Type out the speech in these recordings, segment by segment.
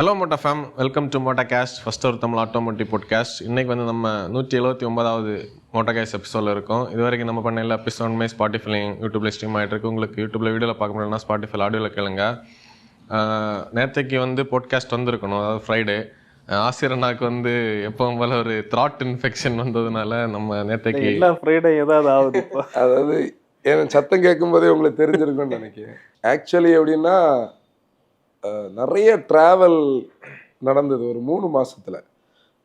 Hello மோட்டா fam, welcome to மோட்டா கேஸ்ட், ஃபர்ஸ்ட் ஒரு தமிழ் ஆட்டோமோட்டிவ் பாட்காஸ்ட். இன்றைக்கி வந்து நம்ம 179வது மோட்டா கேஸ்ட் எபிசோடில் இருக்கோம். இது வரைக்கும் நம்ம பண்ண எல்லா எபிசோடுமே ஸ்பாட்டிஃபைலையும் யூடியூப்ல ஸ்ட்ரீம் ஆகிட்டு இருக்கு. உங்களுக்கு யூடியூப்ல வீடியோவில் பார்க்க முடியலன்னா ஸ்பாட்டிஃபை ஆடியோவில் கேளுங்க. நேற்றுக்கு வந்து பாட்காஸ்ட் வந்திருக்கணும், அதாவது ஃப்ரைடே. ஆசிரியனாக்கு வந்து எப்பவும் போல ஒரு த்ராட் இன்ஃபெக்ஷன் வந்ததுனால நம்ம நேற்றுக்கு எல்லா ஃப்ரைடே ஏதாவது ஆகுது. அதாவது என் சத்தம் கேட்கும் போதே உங்களுக்கு தெரிஞ்சிருக்கும்னு நினைக்கிறேன். ஆக்சுவலி எப்படின்னா நிறைய ட்ராவல் நடந்தது. ஒரு 3 மாசத்துல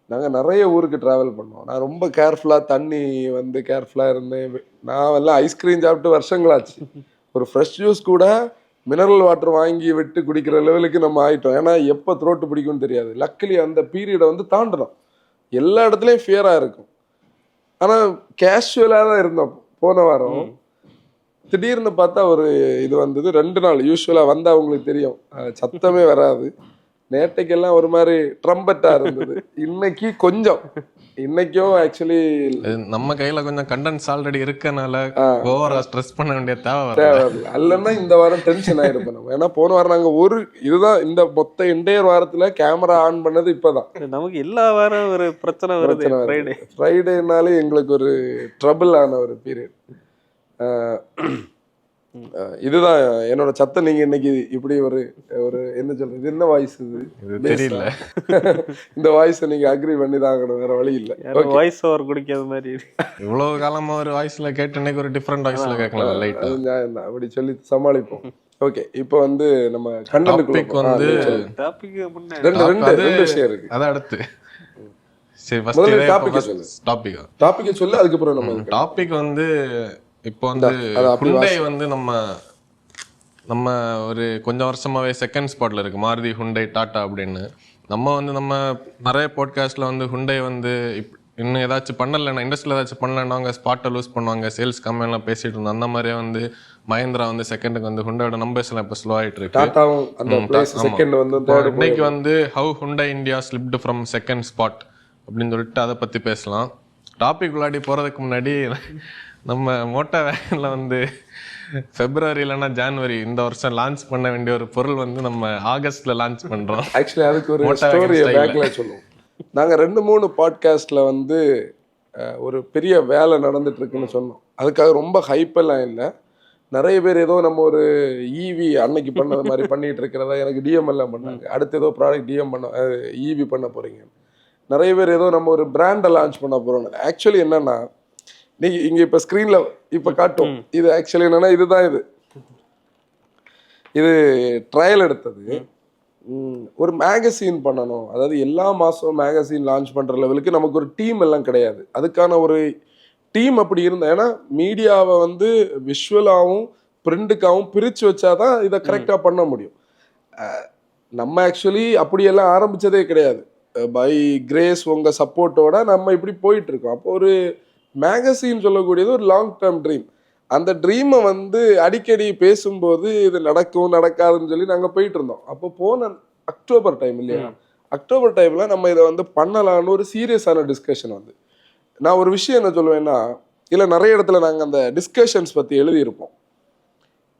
நாங்கள் நிறைய ஊருக்கு ட்ராவல் பண்ணோம். நான் ரொம்ப கேர்ஃபுல்லாக தண்ணி வந்து கேர்ஃபுல்லாக இருந்தேன். நான் எல்லாம் ஐஸ்கிரீம் சாப்பிட்டு வருஷங்களாச்சு. ஒரு ஃப்ரெஷ் ஜூஸ் கூட மினரல் வாட்டர் வாங்கி விட்டு குடிக்கிற லெவலுக்கு நம்ம ஆகிட்டோம். ஏன்னா எப்போ த்ரோட்டு பிடிக்கும்னு தெரியாது. லக்கிலி அந்த பீரியடை வந்து தாண்டினோம். எல்லா இடத்துலையும் ஃபியராக இருக்கும். ஆனால் கேஷுவலாக தான் இருந்தோம். போன வாரம் திடீர்னு பார்த்தா ஒரு இது வந்தது. 2 நாள் யூஸ்வலாக வந்தால் அவங்களுக்கு தெரியும், சத்தமே வராது. நேற்றைக்கெல்லாம் ஒரு மாதிரி ட்ரம்பட்டாக இருந்தது. இன்னைக்கும் ஆக்சுவலி நம்ம கையில் கொஞ்சம் கண்டென்ஸ் ஆல்ரெடி இருக்கனால ஓவரா ஸ்ட்ரெஸ் பண்ண வேண்டிய தேவை இல்லைன்னா இந்த வாரம் டென்ஷன் ஆகிருப்போம் நம்ம. ஏன்னா போன வாரம் நாங்கள் இதுதான் இந்த மொத்த என்டையர் வாரத்தில் கேமரா ஆன் பண்ணது இப்போதான். நமக்கு எல்லா வாரம் ஒரு பிரச்சனை வருது. ஃப்ரைடேனாலே எங்களுக்கு ஒரு ட்ரபிள் ஆன ஒரு பீரியட். இதுதான் என்னோட சத்தம். நீங்க இன்னைக்கு இப்படி ஒரு என்ன சொல்றது, என்ன வாய்ஸ் இது தெரியல. இந்த வாய்ஸ் நீங்க அக்ரி பண்ணி தான் ஆகணும், வேற வழி இல்ல. வாய்ஸ் ஓவர் குடிக்காத மாதிரி இவ்வளவு காலமா ஒரு வாய்ஸ்ல கேட்டு இன்னைக்கு ஒரு டிஃபரெண்ட் வாய்ஸ்ல கேட்கலாம். லைட்டா அப்படி சொல்லி சமாளிப்போம். ஓகே, இப்போ வந்து நம்ம கண்டென்ட்க்கு வந்து டாபிக் ரெண்டு விஷயம் இருக்கு. அத அடுத்து சரி, டாபிக் சொல்லு. அதுக்கப்புறம் நம்ம டாபிக் வந்து இப்போ வந்து ஹுண்டை வந்து நம்ம ஒரு கொஞ்சம் வருஷமாவே செகண்ட் ஸ்பாட்ல இருக்கு. மாருதி, ஹுண்டை, டாடா அப்படின்னு. நம்ம நிறைய பாட்காஸ்ட்ல வந்து ஹுண்டை வந்து இன்னும் ஏதாச்சும் பண்ணலைன்னா, இண்டஸ்ட்ரியில் ஏதாச்சும் பண்ணலன்னா அவங்க ஸ்பாட்டை லூஸ் பண்ணுவாங்க, சேல்ஸ் கம்மியெல்லாம் பேசிட்டு இருந்தோம். அந்த மாதிரியே வந்து மஹேந்திரா வந்து செகண்டுக்கு வந்து ஹுண்டையோட நம்பர்ஸ் எல்லாம் இப்போ ஸ்லோ ஆகிட்டு இருக்கு. இன்னைக்கு வந்து how Hyundai India slipped from second spot அப்படின்னு சொல்லிட்டு அதை பற்றி பேசலாம். டாபிக் உள்ளாடி போகிறதுக்கு முன்னாடி நம்ம மோட்டோ வேகனில் வந்து February இல்லைன்னா January இந்த வருஷம் லான்ச் பண்ண வேண்டிய ஒரு பொருள் வந்து நம்ம ஆகஸ்ட்ல லான்ச் பண்றோம். ஆக்சுவலி அதுக்கு ஒரு ஸ்டோரி பேக்ல சொல்லுவோம். நாங்கள் 2-3 பாட்காஸ்ட்ல வந்து ஒரு பெரிய வேலை நடந்துட்டு இருக்குன்னு சொன்னோம். அதுக்காக ரொம்ப ஹைப்பெல்லாம் இல்லை. நிறைய பேர் ஏதோ நம்ம ஒரு ஈவி அன்னைக்கு பண்ணது மாதிரி பண்ணிட்டு இருக்கிறதா எனக்கு டிஎம் எல்லாம் பண்ணாங்க. அடுத்து ஏதோ ப்ராடக்ட் ஈவி பண்ண போறீங்க. நிறைய பேர் ஏதோ நம்ம ஒரு பிராண்டை லான்ச் பண்ண போறோம். ஆக்சுவலி என்னன்னா, நீங்க இங்க இப்ப ஸ்கிரீன்ல இப்ப காட்டும். இது ஆக்சுவலி என்னன்னா, இதுதான் இது ட்ரையல் எடுத்தது. ஒரு மேகசின் பண்ணணும். அதாவது எல்லா மாசம் மேகசின் லான்ச் பண்ற லெவலுக்கு நமக்கு ஒரு டீம் எல்லாம் கிடையாது. அதுக்கான ஒரு டீம் அப்படி இருந்தா, ஏன்னா மீடியாவை வந்து விஷுவலாகவும் பிரிண்டுக்காகவும் பிரிச்சு வச்சாதான் இதை கரெக்டா பண்ண முடியும். நம்ம ஆக்சுவலி அப்படியெல்லாம் ஆரம்பிச்சதே கிடையாது. பை கிரேஸ் உங்க சப்போர்ட்டோட நம்ம இப்படி போயிட்டு இருக்கோம். அப்போ ஒரு மேகசின் சொல்லக்கூடியது ஒரு லாங் டேர்ம் ட்ரீம். அந்த ட்ரீமை வந்து அடிக்கடி பேசும்போது இது நடக்கும் நடக்காதுன்னு சொல்லி நாங்கள் போயிட்டு இருந்தோம். அப்போ போன அக்டோபர் டைம் இல்லையா, அக்டோபர் டைமில் நம்ம இதை வந்து பண்ணலான்னு ஒரு சீரியஸான டிஸ்கஷன் வந்து. நான் ஒரு விஷயம் என்ன சொல்லுவேன்னா, இல்லை நிறைய இடத்துல நாங்கள் அந்த டிஸ்கஷன்ஸ் பற்றி எழுதியிருப்போம்.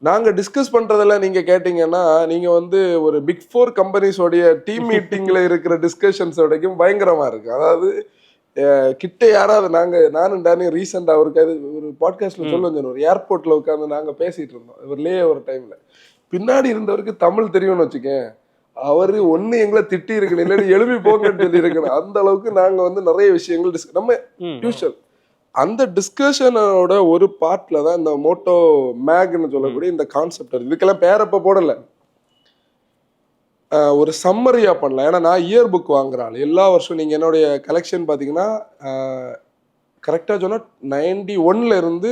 நாங்கள் டிஸ்கஸ் பண்ணுறதெல்லாம் நீங்கள் கேட்டிங்கன்னா, நீங்கள் வந்து ஒரு பிக் 4 கம்பெனிஸோடைய டீம் மீட்டிங்கில் இருக்கிற டிஸ்கஷன்ஸ் வரைக்கும் பயங்கரமாக இருக்குது. அதாவது கிட்ட யாராவது நானும் டேனி ரீசெண்டாக ஒரு பாட்காஸ்ட்ல சொல்லுவேன், ஒரு ஏர்போர்ட்ல உட்காந்து நாங்கள் பேசிட்டு இருந்தோம். ஒரு ஒரு டைம்ல பின்னாடி இருந்தவருக்கு தமிழ் தெரியும்னு வச்சுக்கேன். அவரு ஒன்னு எங்களை திட்டி இருக்கணும், இல்லைன்னு எழுப்பி போங்கன்னு சொல்லி இருக்கணும். அந்த அளவுக்கு நாங்க வந்து நிறைய விஷயங்கள் நம்ம யூஷுவல் அந்த டிஸ்கஷனோட ஒரு பார்ட்ல தான் இந்த மோட்டோ மேக்னு சொல்லக்கூடிய இந்த கான்செப்ட். இதுக்கெல்லாம் பேரப்ப போடல, ஒரு சம்மரியா பண்ணலாம். ஏன்னா நான் இயர் புக் வாங்குறாள் எல்லா வருஷம். நீங்கள் என்னுடைய கலெக்ஷன் பார்த்தீங்கன்னா கரெக்டாக சொன்னால் 91 இருந்து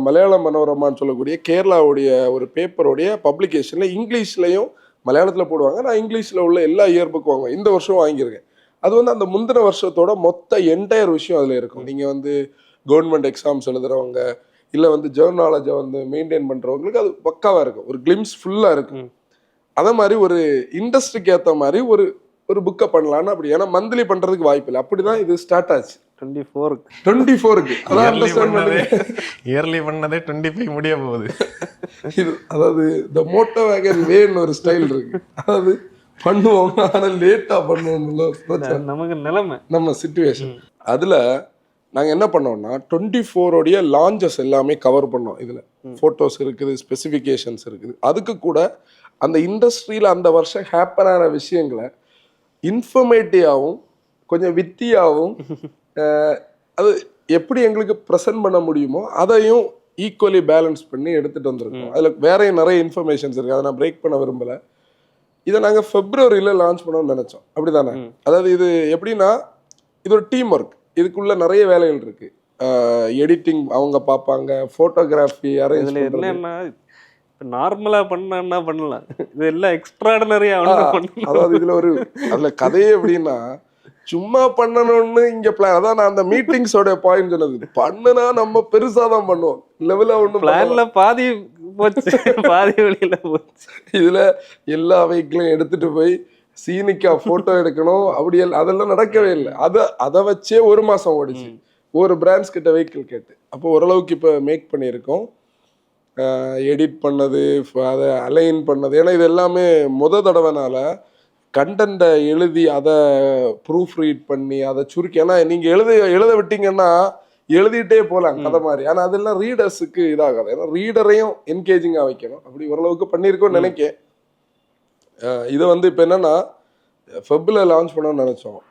மலையாள மனோரமான்னு சொல்லக்கூடிய கேரளாவுடைய ஒரு பேப்பருடைய பப்ளிகேஷனில் இங்கிலீஷ்லையும் மலையாளத்தில் போடுவாங்க. நான் இங்கிலீஷில் உள்ள எல்லா இயர் புக் வாங்குவேன். இந்த வருஷம் வாங்கியிருக்கேன். அது வந்து அந்த முந்தின வருஷத்தோட மொத்த என்டையர் விஷயம் அதில் இருக்கும். நீங்கள் வந்து கவர்மெண்ட் எக்ஸாம்ஸ் எழுதுறவங்க, இல்லை வந்து ஜேர்னாலஜை வந்து மெயின்டைன் பண்ணுறவங்களுக்கு அது பக்காவாக இருக்கும். ஒரு கிளிம்ஸ் ஃபுல்லாக இருக்கும். அதே மாதிரி ஒரு இண்டஸ்ட்ரிக்கு ஏற்ற மாதிரி ஒரு புக்கை பண்ணலான்னு அப்படி. ஏன்னா மந்த்லி பண்றதுக்கு வாய்ப்பு இல்லை. அப்படிதான் இது ஸ்டார்ட் ஆச்சு 24க்கு. இயர்லி பண்ணதே 25 முடிய போகுது. இது அதாவது இந்த மோட்டோ வேகன் வேன்னு ஒரு ஸ்டைல் இருக்கு. அதாவது பண்ணுவோம், ஆனால் லேட்டாக பண்ணுவோம். நமக்கு நிலைமை நம்ம சிச்சுவேஷன். அதில் நாங்கள் என்ன பண்ணோம்னா 24 லான்ச்சஸ் எல்லாமே கவர் பண்ணோம். இதில் ஃபோட்டோஸ் இருக்குது, ஸ்பெசிஃபிகேஷன்ஸ் இருக்குது. அதுக்கு கூட அந்த இண்டஸ்ட்ரியில் அந்த வருஷம் ஹேப்பனான விஷயங்களை இன்ஃபர்மேட்டிவாகவும் கொஞ்சம் வித்தியாகவும் அது எப்படி எங்களுக்கு ப்ரெசென்ட் பண்ண முடியுமோ அதையும் ஈக்குவலி பேலன்ஸ் பண்ணி எடுத்துகிட்டு வந்திருக்கோம். அதில் வேற நிறைய இன்ஃபர்மேஷன்ஸ் இருக்குது, அதை நான் பிரேக் பண்ண விரும்பலை. இதை நாங்கள் ஃபெப்ரவரியில் லான்ச் பண்ணோம்னு நினச்சோம். அப்படி தானே? அதாவது இது எப்படின்னா இது ஒரு டீம் ஒர்க். இதுக்குள்ள நிறைய வேலைகள் இருக்கு. எடிட்டிங் அவங்க பார்ப்பாங்க, ஃபோட்டோகிராஃபி அரேஞ்ச் பண்ணுறது. என்னன்னா நார்மலாக பண்ணா பண்ணலாம், இது எல்லாம் எக்ஸ்ட்ராடனரியா பண்ணலாம். அதாவது அதில் கதையே எப்படின்னா சும்மா பண்ணணும்னு இங்க பிளான். அதான் நான் அந்த மீட்டிங்ஸோட பாயிண்ட் சொன்னது. பண்ணுனா நம்ம பெருசா தான் பண்ணுவோம், லெவலா ஒன்றும் பிளான்ல பாதி போச்சு, பாதி வழியில போச்சு. இதுல எல்லா வெஹிக்கிளையும் எடுத்துட்டு போய் சீனிக்கா போட்டோ எடுக்கணும், அப்படி அதெல்லாம் நடக்கவே இல்லை. அதை வச்சே 1 மாசம் ஓடிச்சு, ஒரு பிராண்ட்ஸ் கிட்ட வெஹிக்கிள் கேட்டு. அப்போ ஓரளவுக்கு இப்போ மேக் பண்ணியிருக்கோம். எடிட் பண்ணது, அதை அலைன் பண்ணது, ஏன்னா இது எல்லாமே தடவைனால கண்டென்ட்டை எழுதி அதை ப்ரூஃப் ரீட் பண்ணி அதை சுருக்கி, ஏன்னா நீங்கள் எழுத விட்டீங்கன்னா எழுதிட்டே போகலாம் கதை மாதிரி. ஆனால் அதெல்லாம் ரீடர்ஸுக்கு இதாகாது, ஏன்னா ரீடரையும் என்கேஜிங்காக வைக்கணும். அப்படி ஓரளவுக்கு பண்ணியிருக்கோம்னு நினைக்கிறேன். இதை இப்போ என்னென்னா ஃபெப்பில் லான்ச் பண்ணோம்னு நினச்சோம்.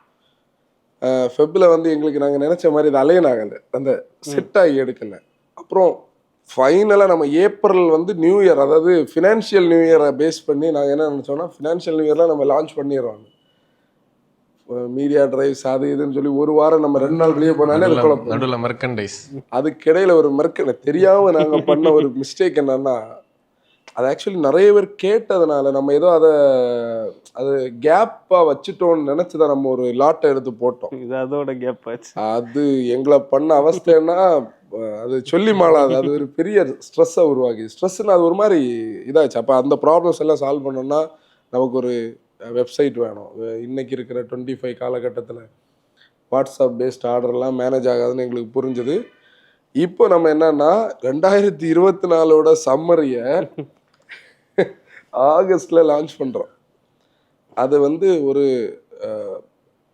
ஃபெப்பில் எங்களுக்கு நாங்கள் நினச்ச மாதிரி இது அலைன் ஆகலை, அந்த செட் ஆகி எடுக்கலை. அப்புறம் ஃபைனலாக நம்ம ஏப்ரல் நியூ இயர், அதாவது ஃபினான்ஷியல் நியூ இயரை பேஸ் பண்ணி நாங்கள் என்ன நினச்சோன்னா ஃபினான்ஷியல் நியூ இயரில் நம்ம லான்ச் பண்ணிடுறோம். மீடியா டிரைவ்ஸ் அது இதுன்னு சொல்லி 1 வாரம் நம்ம 2 நாள் வெளியே போனாலே நடுவில் மெர்கண்டைஸ். அதுக்கிடையில் ஒரு தெரியாமல் நாங்கள் பண்ண ஒரு மிஸ்டேக் என்னன்னா, அது ஆக்சுவலி நிறைய பேர் கேட்டதுனால நம்ம ஏதோ அது கேப்பாக வச்சுட்டோம்னு நினச்சி தான் நம்ம ஒரு லாட்டை எடுத்து போட்டோம். இது அதோட கேப் ஆச்சு. அது எங்களை பண்ண அவஸ்தைன்னா அது சொல்லி மாளாது. அது ஒரு பெரிய ஸ்ட்ரெஸ்ஸை உருவாக்கி, ஸ்ட்ரெஸ்ன்னு அது ஒரு மாதிரி இதாச்சு. அப்போ அந்த ப்ராப்ளம்ஸ் எல்லாம் சால்வ் பண்ணோம்னா நமக்கு ஒரு வெப்சைட் வேணும். இன்னைக்கு இருக்கிற 25 காலகட்டத்தில் வாட்ஸ்அப் பேஸ்ட் ஆர்டர்லாம் மேனேஜ் ஆகாதுன்னு எங்களுக்கு புரிஞ்சுது. இப்போ நம்ம என்னன்னா 2024 சம்மரியை ஆகஸ்டில் லான்ச் பண்ணுறோம். அது ஒரு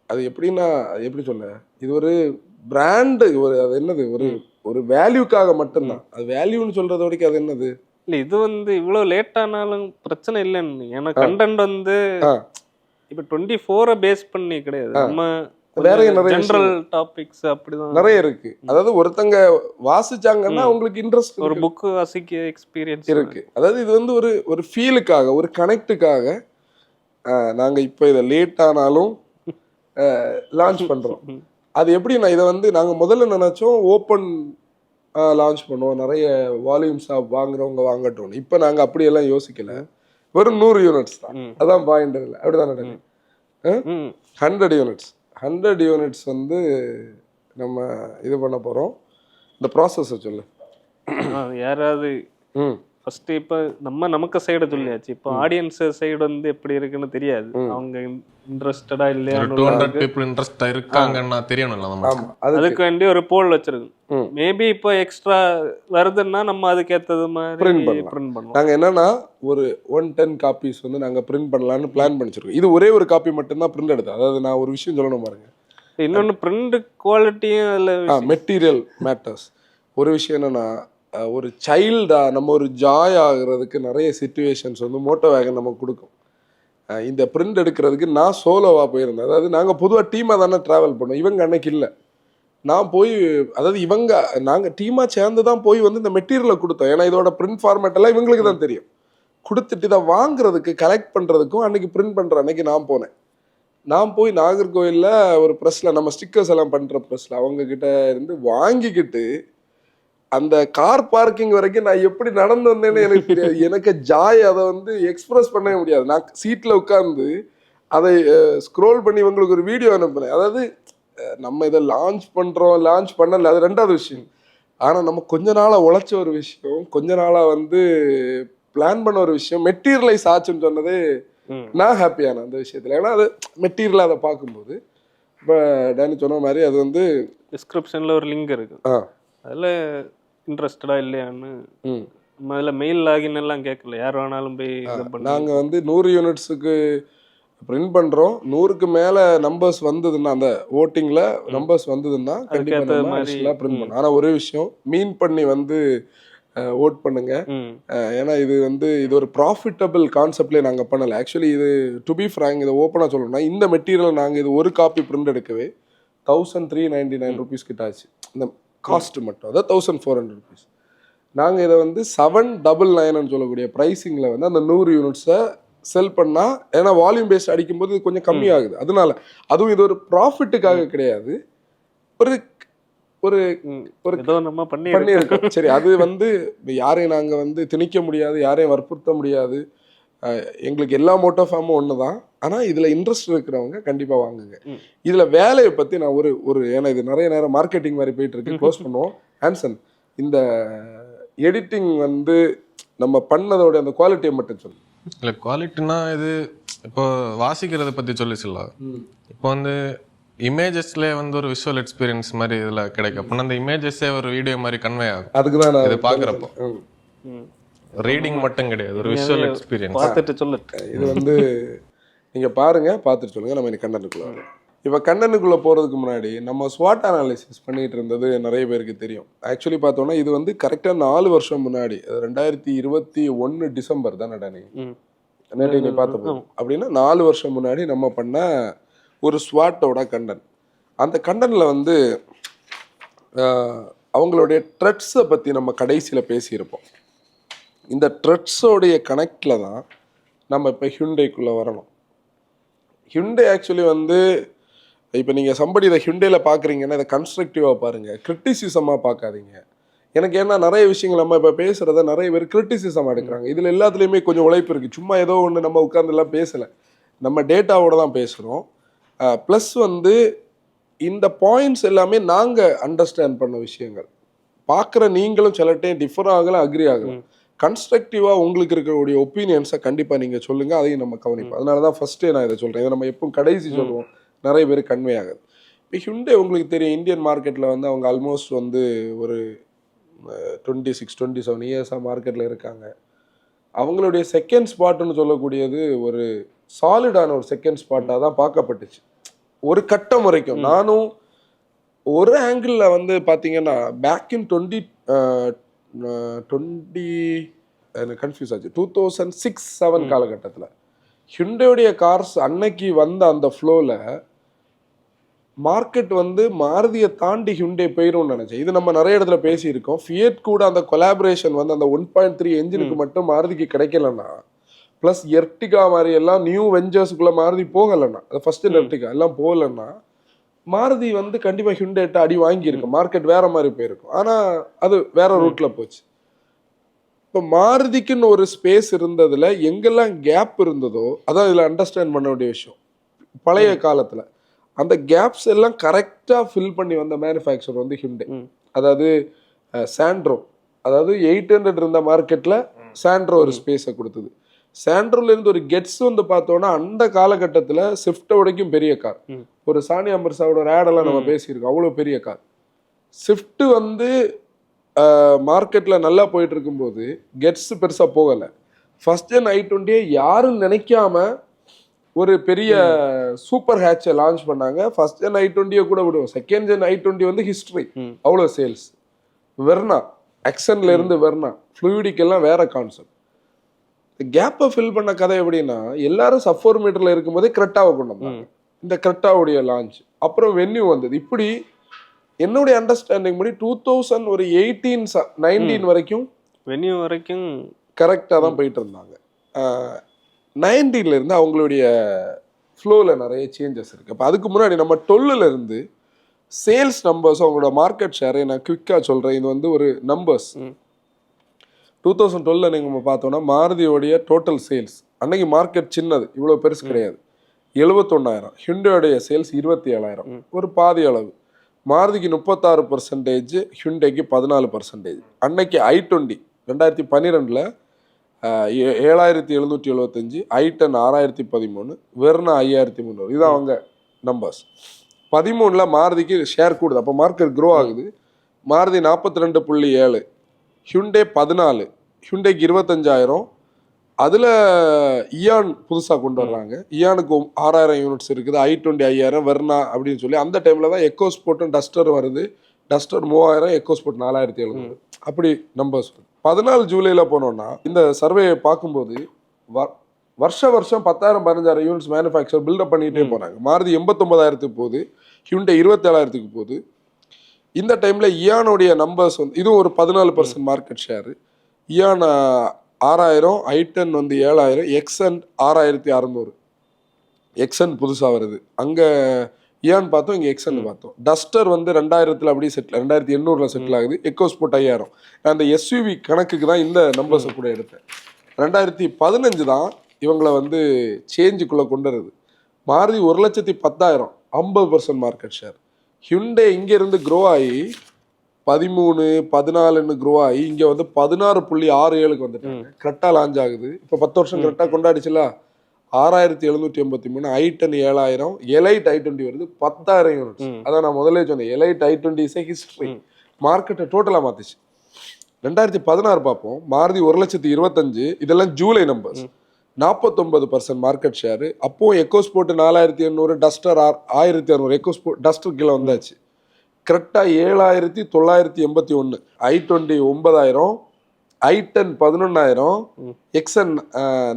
அது எப்படின்னா, எப்படி சொல்ல, இது ஒரு பிராண்டு, அது என்னது, ஒரு வேல்யூக்காக மட்டும்தான். அது வேல்யூன்னு சொல்றத வரைக்கும் அது என்னது இல்லை. இது இவ்வளவு லேட் ஆனாலும் பிரச்சனை இல்லைன்னு, ஏன்னா கண்டென்ட் இப்போ 24 பேஸ் பண்ணி கிடையாது, நம்ம வேற ஜெனரல் டாபிக்ஸ் அப்படிதான் நிறைய இருக்கு. அதாவது ஒருத்தங்க வாசிச்சாங்கன்னா உங்களுக்கு இன்ட்ரெஸ்ட், ஒரு புக் வாசிக்க எக்ஸ்பீரியன்ஸ் இருக்கு. அதாவது இது ஒரு ஃபீலுக்காக, ஒரு கனெக்டுக்காக நாங்க இப்போ இதை லேட் ஆனாலும் லான்ச் பண்றோம். அது எப்படின்னா, இதை நாங்கள் முதல்ல நினைச்சோம் ஓப்பன் லான்ச் பண்ணுவோம், நிறைய வால்யூம்ஸாக வாங்குறவங்க வாங்கட்டும். இப்போ நாங்கள் அப்படியெல்லாம் யோசிக்கல, வெறும் 100 யூனிட்ஸ் தான். அதான் பாயிண்ட் இல்லை, அப்படிதான் நடக்கும். 100 யூனிட்ஸ் நம்ம இது பண்ண போகிறோம். இந்த ப்ராசஸை சொல்லு. யாராவது ஃபர்ஸ்ட் இப்போ நமக்கு சைடு சொல்லியாச்சு. இப்போ ஆடியன்ஸ் சைடு எப்படி இருக்குன்னு தெரியாது, அவங்க இன்ட்ரெஸ்டடா இல்லையா, 200 people இன்ட்ரெஸ்டா இருக்காங்கன்னா தெரியணும்ல நம்ம. அதுக்கு வேண்டி ஒரு போல் வச்சிருக்கு. மேபி இப்போ எக்ஸ்ட்ரா வருதுன்னா நம்ம அதுக்கு ஏத்தது மாதிரி பிரிண்ட் பண்ணலாம். நாங்க என்னன்னா ஒரு 110 காப்பீஸ் நாங்க பிரிண்ட் பண்ணலாம்னு பிளான் பண்ணிச்சிருக்கோம். இது ஒரே ஒரு காப்பி மட்டும்தான் பிரிண்ட் எடுத்து. அதாவது நான் ஒரு விஷயம் சொல்லணும் பாருங்க, இன்னொன்னு பிரிண்ட் குவாலிட்டியும் அதில் மெட்டீரியல் மேட்டர்ஸ். ஒரு விஷயம் என்னன்னா, ஒரு சைல்டா நம்ம ஒரு ஜாய் ஆகுறதுக்கு நிறைய சிச்சுவேஷன்ஸ் மோட்டோ வேகன் நமக்கு கொடுக்கும். இந்த பிரிண்ட் எடுக்கிறதுக்கு நான் சோலோவாக போயிருந்தேன். அதாவது நாங்கள் பொதுவாக டீமாக தானே ட்ராவல் பண்ணோம், இவங்க அன்னைக்கு இல்லை. நான் போய், அதாவது நாங்கள் டீமாக சேர்ந்து தான் போய் இந்த மெட்டீரியலை கொடுத்தோம். ஏன்னா இதோட பிரிண்ட் ஃபார்மேட் எல்லாம் இவங்களுக்கு தான் தெரியும். கொடுத்துட்டு இதை வாங்குறதுக்கு கலெக்ட் பண்ணுறதுக்கும் அன்னைக்கு பிரிண்ட் பண்ணுற அன்னைக்கு நான் போனேன். நான் போய் நாகர்கோவிலில் ஒரு ப்ரெஸ்ஸில், நம்ம ஸ்டிக்கர்ஸ் எல்லாம் பண்ணுற ப்ரெஸ்ஸில் அவங்கக்கிட்ட இருந்து வாங்கிக்கிட்டு அந்த கார் பார்க்கிங் வரைக்கும் நான் எப்படி நடந்து வந்தேன்னு எனக்கு தெரியாது. எனக்கு ஜாய் அதை எக்ஸ்பிரஸ் பண்ணவே முடியாது. நான் சீட்டில் உட்காந்து அதை ஸ்க்ரோல் பண்ணி இவங்களுக்கு ஒரு வீடியோ அனுப்புனேன். அதாவது நம்ம இதை லான்ச் பண்ணுறோம், லான்ச் பண்ணல, அது 2வது விஷயம். ஆனால் நம்ம கொஞ்ச நாளாக உழைச்ச ஒரு விஷயம், கொஞ்ச நாளாக பிளான் பண்ண ஒரு விஷயம் மெட்டீரியலைஸ் ஆச்சுன்னு சொன்னது நான் ஹாப்பியான அந்த விஷயத்தில். ஏன்னா அது மெட்டீரியலாக அதை பார்க்கும்போது, இப்போ டேனி சொன்ன மாதிரி அது டிஸ்கிரிப்ஷனில் ஒரு லிங்க் இருக்கு, அதில் இன்ட்ரெஸ்டடா இல்லையான்னு நம்ம அதில் மெயில் லாகின் எல்லாம் கேட்கல, யார் வேணாலும் போய். நாங்கள் 100 யூனிட்ஸுக்கு பிரிண்ட் பண்றோம், 100க்கு மேல நம்பர்ஸ் வந்ததுன்னா, அந்த ஓட்டிங்ல நம்பர்ஸ் வந்ததுன்னா கண்டிப்பா நம்ம ஆக்சுவலா பிரிண்ட் பண்ணோம். ஆனா ஒரே விஷயம், மீன் பண்ணி வந்து ஓட் பண்ணுங்க. ஏன்னா இது ஒரு ப்ராஃபிட்டபிள் கான்செப்ட்லேயே நாங்கள் பண்ணலை. ஆக்சுவலி இது டு பி ஃப்ராங்க், இதை ஓப்பனாக சொல்லணும்னா, இந்த மெட்டீரியல் நாங்கள் இது ஒரு காப்பி பிரிண்ட் எடுக்கவே 1399 rupees கிட்ட ஆச்சு. இந்த காஸ்ட் மட்டும், அதாவது 1400 rupees. நாங்கள் இதை வந்து 799 சொல்லக்கூடிய ப்ரைஸிங்கில் வந்து அந்த 100 யூனிட்ஸை செல் பண்ணால், ஏன்னா வால்யூம் பேஸ்ட் அடிக்கும்போது இது கொஞ்சம் கம்மியாகுது. அதனால அதுவும் இது ஒரு ப்ராஃபிட்டுக்காக கிடையாது, ஒரு ஒரு ஒரு நம்ம பண்ணியிருக்கோம். சரி, அது வந்து யாரையும் நாங்கள் வந்து திணிக்க முடியாது, யாரையும் வற்புறுத்த முடியாது. எங்களுக்கு எல்லா மோட்டோ ஃபார்மும் ஒன்று தான். ஆனால் இதில் இன்ட்ரெஸ்ட் இருக்கிறவங்க கண்டிப்பாக வாங்குங்க. இதில் வேலையை பற்றி நான் ஒரு ஏன்னா இது நிறைய நேரம் மார்க்கெட்டிங் மாதிரி போயிட்டு இருக்கு, க்ளோஸ் பண்ணுவோம். ஆன்சன், இந்த எடிட்டிங் வந்து நம்ம பண்ணதோட அந்த குவாலிட்டியை மட்டும் சொல்லு. இல்லை, குவாலிட்டினா இது இப்போ வாசிக்கிறத பற்றி சொல்லிச்சிடலாம். இப்போ வந்து இமேஜஸ்லேயே வந்து ஒரு விஷுவல் எக்ஸ்பீரியன்ஸ் மாதிரி இதில் கிடைக்கும். அப்படின்னா அந்த இமேஜஸே ஒரு வீடியோ மாதிரி கன்வே ஆகும். அதுக்கு தான் இது பார்க்குறப்போ ரீடிங் மட்டும் கிடையாது, ஒரு விஷுவல் எக்ஸ்பீரியன்ஸ். பார்த்துட்டு சொல்லு. இது வந்து நீங்கள் பாருங்கள், பார்த்துட்டு சொல்லுங்கள். நம்ம இன்னைக்கு கண்டனுக்குள்ளே வரோம். இப்போ கண்டனுக்குள்ளே போகிறதுக்கு முன்னாடி நம்ம ஸ்வாட் அனாலிசிஸ் பண்ணிகிட்டு இருந்தது நிறைய பேருக்கு தெரியும். ஆக்சுவலி பார்த்தோன்னா இது வந்து கரெக்டாக 4 வருஷம் முன்னாடி, 2021 டிசம்பர் தான் நடனி நேற்று நீ பார்த்த அப்படின்னா 4 வருஷம் முன்னாடி நம்ம பண்ண ஒரு ஸ்வாட்டோட கண்டன். அந்த கண்டனில் வந்து அவங்களுடைய ட்ரெட்ஸை பற்றி நம்ம கடைசியில் பேசியிருப்போம். இந்த ட்ரெட்ஸோடைய கனெக்டில் தான் நம்ம இப்போ ஹியூண்டைக்குள்ளே வரணும். ஹியூண்டை ஆக்சுவலி வந்து இப்போ நீங்கள் சம்படி இதை ஹியூண்டையில் பார்க்குறீங்கன்னா இதை கன்ஸ்ட்ரக்டிவாக பாருங்கள், கிரிட்டிசிசமாக பார்க்காதீங்க. எனக்கு ஏன்னா நிறைய விஷயங்கள் நம்ம இப்போ பேசுகிறத நிறைய பேர் கிரிட்டிசிசமாக எடுக்கிறாங்க. இதில் எல்லாத்துலேயுமே கொஞ்சம் உழைப்பு இருக்குது. சும்மா ஏதோ ஒன்று நம்ம உட்காந்துலாம் பேசலை, நம்ம டேட்டாவோட தான் பேசுகிறோம். ப்ளஸ் வந்து இந்த பாயிண்ட்ஸ் எல்லாமே நாங்கள் அண்டர்ஸ்டாண்ட் பண்ண விஷயங்கள். பார்க்குற நீங்களும் சில டைம் டிஃபர் ஆகலாம், அக்ரி ஆகலாம். கன்ஸ்ட்ரக்டிவாக உங்களுக்கு இருக்கக்கூடிய ஒப்பீனியன்ஸை கண்டிப்பாக நீங்கள் சொல்லுங்கள், அதையும் நம்ம கவனிப்போம். அதனால தான் ஃபஸ்ட்டே நான் இதை சொல்கிறேன். இதை நம்ம எப்பவும் கடைசி சொல்லுவோம், நிறைய பேர் கன்வே ஆகுது. இப்போ ஹியூண்டை உங்களுக்கு தெரியும், இந்தியன் மார்க்கெட்டில் வந்து அவங்க ஆல்மோஸ்ட் வந்து ஒரு 26-27 இயர்ஸாக மார்க்கெட்டில் இருக்காங்க. அவங்களுடைய செகண்ட் ஸ்பாட்டுன்னு சொல்லக்கூடியது ஒரு சாலிடான ஒரு செகண்ட் ஸ்பாட்டாக தான் பார்க்கப்பட்டுச்சு ஒரு கட்டம் வரைக்கும். நானும் ஒரு ஆங்கிளில் வந்து பார்த்தீங்கன்னா பேக் இன் 2020 எனக்கு கன்ஃபியூஸ் ஆச்சு, 2006-07 காலகட்டத்தில் ஹியூண்டையோடைய கார்ஸ் அன்னைக்கு வந்த அந்த ஃப்ளோவில் மார்க்கெட் வந்து மாருதியை தாண்டி ஹியூண்டை போயிடும்னு நினைச்சேன். இது நம்ம நிறைய இடத்துல பேசியிருக்கோம். ஃபியட் கூட அந்த கொலாபரேஷன் வந்து அந்த 1.3 என்ஜினுக்கு மட்டும் மாருதிக்கு கிடைக்கலன்னா, ப்ளஸ் எர்டிகா மாதிரி எல்லாம் நியூ வெஞ்சர்ஸுக்குள்ள மாருதி போகலைன்னா, அது ஃபர்ஸ்ட் எர்டிகா எல்லாம் போகலைன்னா மாருதி வந்து கண்டிப்பாக ஹியூண்டைட்ட அடி வாங்கியிருக்கு, மார்க்கெட் வேற மாதிரி போயிருக்கும். ஆனால் அது வேற ரூட்ல போச்சு. இப்போ மாருதிக்குன்னு ஒரு ஸ்பேஸ் இருந்ததுல எங்கெல்லாம் கேப் இருந்ததோ அதான் இதில் அண்டர்ஸ்டாண்ட் பண்ண வேண்டிய விஷயம். பழைய காலத்தில் அந்த கேப்ஸ் எல்லாம் கரெக்டாக ஃபில் பண்ணி வந்த மேனுஃபேக்சர் வந்து ஹியூண்டை. அதாவது சாண்ட்ரோ, அதாவது 800 இருந்த மார்க்கெட்டில் சாண்ட்ரோ ஒரு ஸ்பேஸை கொடுத்தது. சாண்ட்ரோலேருந்து ஒரு கெட்ஸ் வந்து பார்த்தோன்னா அந்த காலகட்டத்தில் ஸ்விஃப்ட்டை வரைக்கும் பெரிய கார். ஒரு சானியா மிர்சாவோட ஒரு ஆடெல்லாம் நம்ம பேசியிருக்கோம், அவ்வளோ பெரிய கார். ஸ்விஃப்ட் வந்து மார்க்கெட்டில் நல்லா போயிட்டு இருக்கும்போது கெட்ஸ் பெருசாக போகலை. ஃபர்ஸ்ட் ஜென் i20 யாரும் நினைக்காம ஒரு பெரிய சூப்பர் ஹேட்சை லான்ச் பண்ணாங்க. ஃபர்ஸ்ட் ஜென் i20 கூட விடுவோம், செகண்ட் ஜென் i20 வந்து ஹிஸ்டரி, அவ்வளோ சேல்ஸ். வெர்னா ஆக்சன்ல இருந்து வெர்னா ஃப்ளூயிடிக் எல்லாம் வேற கான்செப்ட். கேப்பை ஃபில் பண்ண கதை எப்படின்னா, எல்லாரும் சப்-4 மீட்டர்ல இருக்கும்போதே கிரெட்டாவை கொண்டு வந்தாங்க. இந்த கிரெட்டாவுடைய லான்ச் அப்புறம் வென்யூ வந்தது. இப்படி என்னுடைய அண்டர்ஸ்டாண்டிங் படி 2018-19 வரைக்கும் வென்யூ வரைக்கும் கரெக்டாக தான் போயிட்டு இருந்தாங்க. 19ல இருந்து அவங்களுடைய ஃப்ளோவில் நிறைய சேஞ்சஸ் இருக்குது. அப்போ அதுக்கு முன்னாடி நம்ம 12ல இருந்து சேல்ஸ் நம்பர்ஸ், அவங்களோட மார்க்கெட் ஷேரை நான் குவிக்காக சொல்கிறேன். இது வந்து ஒரு நம்பர்ஸ். 2012 நம்ம பார்த்தோம்னா மாருதியோடைய டோட்டல் சேல்ஸ், அன்னைக்கு மார்க்கெட் சின்னது, இவ்வளோ பெருசு கிடையாது, 71,000. ஹியூண்டையோடைய சேல்ஸ் 27,000, ஒரு பாதி அளவு. மாருதிக்கு 36%, ஹியூண்டைக்கு 14%. அன்னைக்கு i20 2012 7,775, i10 6,013, வெர்னா 5,300. இதுதான் அவங்க நம்பர்ஸ். 13ல் மாருதிக்கு ஷேர் கூடுது, அப்போ மார்க்கெட் க்ரோ ஆகுது. மாருதி 42.7, ஹியூண்டை 14, ஹியூண்டைக்கு 25,000, அதில் இயான் புதுசாக கொண்டு வர்றாங்க. இயானுக்கு 6000 யூனிட்ஸ் இருக்குது, i20 5000, வெர்னா அப்படின்னு சொல்லி. அந்த டைமில் தான் எக்கோ ஸ்போர்ட்டும் டஸ்டர் வருது. Duster 3000, echo sport 4700. அப்படி நம்பர்ஸ். 14 ஜூலையில் போனோம்னா இந்த சர்வே பார்க்கும்போது வருஷம் 10,000 15,000 யூனிட்ஸ் மேனுஃபேக்சர் பில்டப் பண்ணிகிட்டே போகிறாங்க. மாருதி 89,000 போகுது, ஹியூண்டை 27,000 போகுது. இந்த டைமில் இயானுடைய நம்பர்ஸ் வந்து இதுவும் ஒரு 14% மார்க்கெட் ஷேரு. இயான் 6000, i10 வந்து 7000, எக்ஸன் 6600. எக்ஸன் புதுசாக வருது. அங்கே இயான் பார்த்தோம், இங்கே எக்ஸன் பார்த்தோம். டஸ்டர் வந்து 2000 அப்படியே செட்டில், 2800 செட்டில் ஆகுது. Echo sport 5000. அந்த எஸ்யூவி கணக்குக்கு தான் இந்த நம்பர்ஸை கூட எடுத்தேன். 2015 தான் இவங்களை வந்து சேஞ்சுக்குள்ளே கொண்டு வருது. Maruti 1,10,000, 50% market share. ஹியூண்டே இங்கேருந்து க்ரோ ஆகி 13, 14 க்ரோ ஆகி இங்கே வந்து 16.67 வந்துட்டாங்க. கரெக்டாக லான்ச் ஆகுது. இப்போ 10 வருஷம் கரெக்டாக கொண்டாடிச்சுல. 6783, i10 7000, எலைட் i20 வருது 10,000 யூனிட்ஸ். அதான் நான் முதல்ல சொன்னேன், எலைட் i20 இஸ் ஹிஸ்ட்ரி. மார்க்கெட்டை டோட்டலாக மாற்றிச்சு. 2016 பார்ப்போம். மாருதி 1,25,000, இதெல்லாம் ஜூலை நம்பர்ஸ். 49% market share. அப்போ EcoSport 4800, Duster 1600. EcoSport Duster கீழே வந்தாச்சு. கரெக்டாக 7981, i20 9000, i10 11,000, எக்ஸன்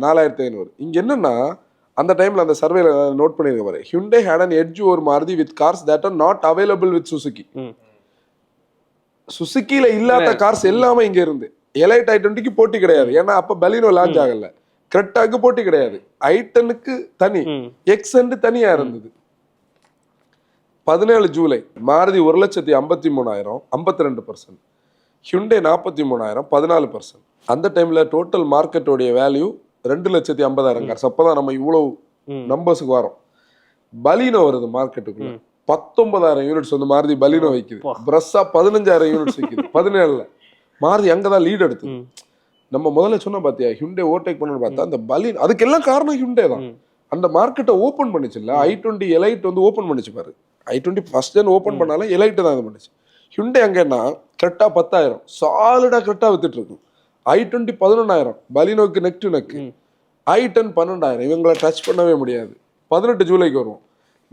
4500. இங்கே என்னன்னா அந்த டைமில் அந்த சர்வேல நோட் பண்ணியிருக்க பாரு, Hyundai had an edge over Maruti with cars that are not available with Suzuki. சுசுக்கியில இல்லாத கார்ஸ் எல்லாமே இங்கே இருந்து. எலைட் i20க்கு போட்டி கிடையாது, ஏன்னா அப்போ பலினோ லான்ச் ஆகல. கிரெட்டாக்கு போட்டி கிடையாது, i10க்கு தனி, எக்ஸன் தனியாக இருந்தது. 17 ஜூலை மாருதி 1,53,000, 52%. ஹியூண்டே 43,000, 14%. அந்த டைம்ல டோட்டல் மார்க்கெட்டோடைய வேல்யூ 2,50,000 கார்ஸ். அப்போதான் நம்ம இவ்வளவு நம்பர்ஸுக்கு வரோம். பலினோ வருது மார்க்கெட்டுக்குள்ள. 19,000 யூனிட்ஸ் வந்து மாருதி பலினோ வைக்குது. பிரஸ்ஸா 15,000 யூனிட்ஸ் வைக்குது 17ல. மாருதி அங்கதான் லீட் எடுத்து. நம்ம முதல்ல சொன்ன பாத்தியா, ஹியூண்டே ஓவர்டேக் பண்ணு பார்த்தா அந்த பலினோ, அதுக்கெல்லாம் காரணம் ஹியூண்டே தான். அந்த மார்க்கெட்டை ஓப்பன் பண்ணிச்சுல்ல. i20 எலைட் வந்து ஓப்பன் பண்ணிச்சு பாரு. i20 ஃபர்ஸ்ட் ஜென் ஓப்பன் பண்ணாலும் எலைட் தான் இது பண்ணிச்சு. ஹியூண்டே அங்கன்னா கரெக்டா 10,000 சாலிடா கரெக்டா வித்துட்டு இருக்கும். i20 11,000, பலினோக்கு neck to neck. i10 12,000, இவங்களை டச் பண்ணவே முடியாது. 18 ஜூலைக்கு வருவோம்.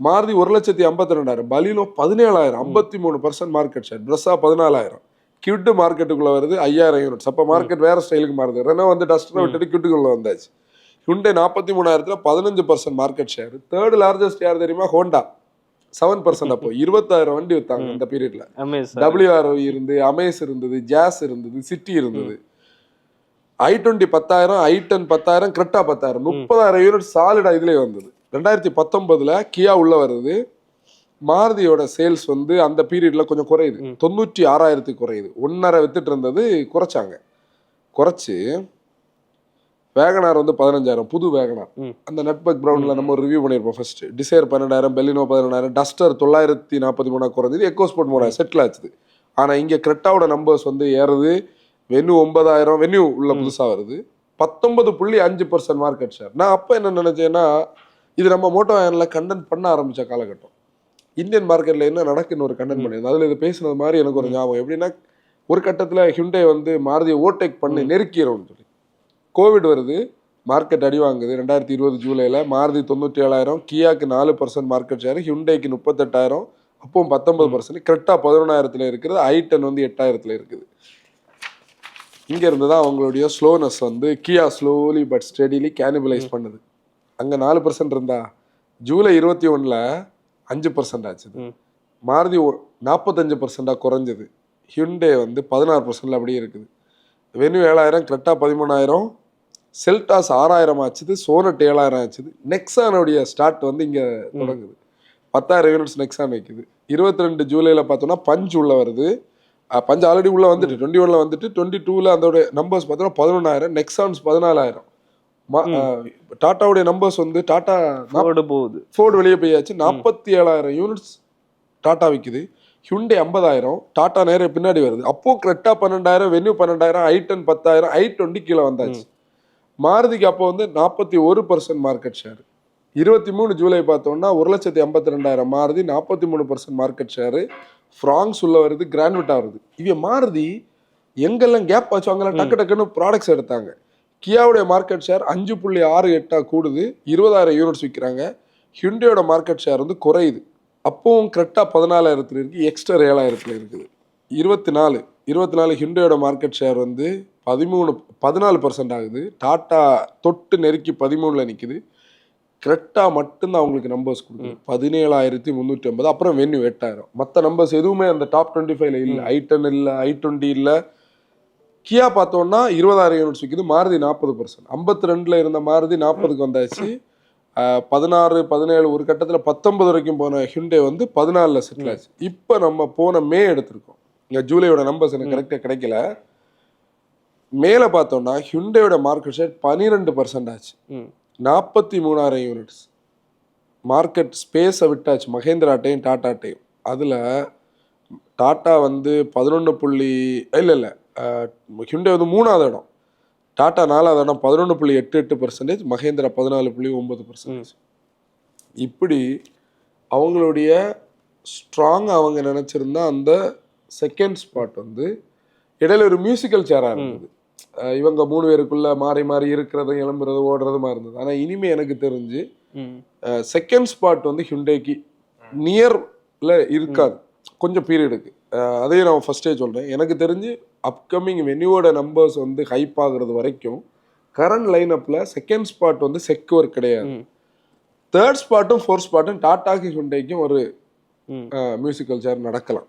Maruti 1,52,000, Baleno 17,000, 53% market share. Brezza 14,000. Kwid மார்க்கெட்டுக்குள்ள வருது 5,000 யூனிட்ஸ். அப்போ மார்க்கெட் வேற ஸ்டைலுக்கு மாறுது. ரெனோ வந்து டஸ்டரை விட்டுட்டு கியூட்டுக்குள்ள வந்தாச்சு. Hyundai 43,000, 15% market share. Third largest யார் தெரியுமா? ஹோண்டா 7%. அப்போ 20,000 வண்டி வித்தாங்க இந்த பீரியட்ல. WRV இருந்து, அமேஸ் இருந்தது, ஜாஸ் இருந்தது, சிட்டி இருந்தது. i20 10,000, i10 10,000, கிரெட்டா 10,000, 30,000 யூனிட் சாலிடா இதுலேயே வந்தது. 2019 கியா உள்ள வருது. மாருதியோட சேல்ஸ் வந்து அந்த பீரியட்ல கொஞ்சம் குறையுது, 96,000 குறையுது. 1.5 வித்துட்டு இருந்தது, குறைச்சாங்க. குறைச்சு வேகனார் வந்து 15,000, புது வேகனார். அந்த நெட்வொர்க் ப்ரௌன்ல நம்ம ஒரு ரிவ்யூ பண்ணியிருப்போம் ஃபர்ஸ்ட். டிசைர் 12,000, பெலினோ 11,000, டஸ்டர் 943 குறைஞ்சது, எக்கோ ஸ்போர்ட் 3,000 செட்டில் ஆச்சுது. ஆனால் இங்கே கிரெட்டாவோட நம்பர்ஸ் வந்து ஏறுது. வென்யூ 9,000, வென்யூ உள்ள புதுசாக வருது. 19.5% மார்க்கெட் ஷேர். நான் அப்போ என்ன நினைச்சேன்னா, இது நம்ம மோட்டோ வேனில் கண்டென்ட் பண்ண ஆரம்பித்த காலகட்டம். இந்தியன் மார்க்கெட்டில் என்ன நடக்குன்னு ஒரு கண்டென்ட் பண்ணியிருந்தேன். அதில் இது பேசுனது மாதிரி எனக்கு ஒரு ஞாபகம். எப்படின்னா, ஒரு கட்டத்தில் ஹியூண்டே வந்து மாருதியை ஓவர்டேக் பண்ணி நெருக்கிறோம்னு சொல்லி கோவிட் வருது, மார்க்கெட் அடி வாங்குது. 2020 ஜூலையில் மாருதி 97,000, கியாக்கு 4% மார்க்கெட் ஷேர், ஹியூண்டேக்கு 38,000, அப்போ 19%. கரெக்டாக 11,000 இருக்கிறது. i10 வந்து 8,000 இருக்குது. இங்கே இருந்து தான் அவங்களுடைய ஸ்லோனஸ் வந்து கியா ஸ்லோலி பட் ஸ்டெடிலி கேனிபலைஸ் பண்ணுது. அங்கே 4% இருந்தா ஜூலை 21ல் 5% ஆச்சு. மாருதி 45% குறைஞ்சது. ஹியூண்டே வந்து 16% அப்படியே இருக்குது. வென்யூ 7,000, கிரெட்டா 13,000, செல்டாஸ் 6,000 ஆச்சுது, சோனட் 7,000 ஆச்சுது. நெக்ஸானுடைய ஸ்டார்ட் வந்து இங்கே தொடங்குது. 10,000 யூனிட்ஸ் நெக்ஸான் வைக்குது. 22 ஜூலையில் பார்த்தோன்னா பஞ்ச் உள்ள வருது. பஞ்ச் ஆல்ரெடி உள்ள வந்துட்டு 21ல வந்துட்டு 22ல் அதோட நம்பர்ஸ் பார்த்தோன்னா 11,000, நெக்ஸான்ஸ் 14,000. டாட்டாவுடைய நம்பர்ஸ் வந்து டாட்டா போகுது, ஃபோர்டு வெளியே போயாச்சு. 47,000 யூனிட்ஸ் டாட்டா விற்குது. ஹியூண்டே 50,000, டாட்டா நேரே பின்னாடி வருது. அப்போ கிரெட்டா 12,000, வென்யூ 12,000, i10 10,000, i20 கீழே வந்தாச்சு. மாருதிக்கு அப்போ வந்து 41% மார்க்கெட் ஷேர். 23 ஜூலை பார்த்தோம்னா 1,52,000 மாருதி, 43% மார்க்கெட் ஷேரு. ஃப்ராங்ஸ் உள்ள வருது, கிராண்ட் விட்டா வருது. இவன் மாருதி எங்கெல்லாம் கேப் ஆச்சோ அங்கெல்லாம் டக்கு டக்குன்னு ப்ராடக்ட்ஸ் எடுத்தாங்க. கியாவுடைய மார்க்கெட் ஷேர் 5.68 கூடுது, 20,000 யூனிட்ஸ் விற்கிறாங்க. ஹிண்டேயோட மார்க்கெட் ஷேர் வந்து குறையுது, அப்பவும் கரெக்டாக 14,000 இருக்குது, எக்ஸ்ட்ரா 7,000 இருக்குது. 24 ஹிண்டேயோட மார்க்கெட் ஷேர் வந்து 14% ஆகுது. டாட்டா தொட்டு நெருக்கி 13ல் நிற்குது. கரெக்டாக மட்டும்தான் அவங்களுக்கு நம்பர்ஸ் கொடுக்குது, 17,350. அப்புறம் வென்யூ 8,000. மற்ற நம்பர்ஸ் எதுவுமே அந்த டாப் 25ல இல்லை. i10 இல்லை, i20 இல்லை. கியா பார்த்தோன்னா 20,000 யூனிட்ஸ் விற்குது, மாருதி 40%. 52ல் இருந்த மாருதி 40க்கு வந்தாச்சு. 16, 17 ஒரு கட்டத்தில் 19 வரைக்கும் போன ஹிண்டே வந்து 14ல் செட்டில் ஆச்சு. இப்போ நம்ம போன மே எடுத்திருக்கோம். இங்கே ஜூலையோட நம்பர்ஸ் எனக்கு கரெக்டாக கிடைக்கல. மேலே பார்த்தோம்னா ஹிண்டேயோட மார்க்கெட் ஷேர் 12% ஆச்சு, 43,000 யூனிட்ஸ். மார்க்கெட் ஸ்பேஸை விட்டாச்சு மகேந்திராட்டையும் டாட்டாட்டையும். அதில் டாட்டா வந்து 11 இல்லை ஹிண்டே வந்து 3ஆவது இடம், டாட்டா 4ஆவது இடம் 11.88%, மகேந்திரா 14.9%. இப்படி அவங்களுடைய ஸ்ட்ராங் அவங்க நினச்சிருந்தா அந்த செகண்ட் ஸ்பாட் வந்து இடையில ஒரு மியூசிக்கல் சேராக இருந்தது. இவங்க 3 பேருக்குள்ள மாறி மாறி இருக்கிறதும் எழும்புறதும் ஓடுறதுமா இருந்தது. ஆனால் இனிமே எனக்கு தெரிஞ்சு செகண்ட் ஸ்பாட் வந்து ஹிண்டேக்கு நியர்ல இருக்காது, கொஞ்சம் பீரியடுக்கு. அதையும் நான் ஃபர்ஸ்டே சொல்கிறேன். எனக்கு தெரிஞ்சு அப்கமிங் வென்யூவோட நம்பர்ஸ் வந்து ஹைப் ஆகுறது வரைக்கும் கரண்ட் லைனப்பில் செகண்ட் ஸ்பாட் வந்து செக்யூர் கிடையாது. தேர்ட் ஸ்பாட்டும் ஃபோர்த் ஸ்பாட்டும் டாட்டாக்கு ஹிண்டேக்கும் ஒரு மியூசிக்கல் சேர் நடக்கலாம்.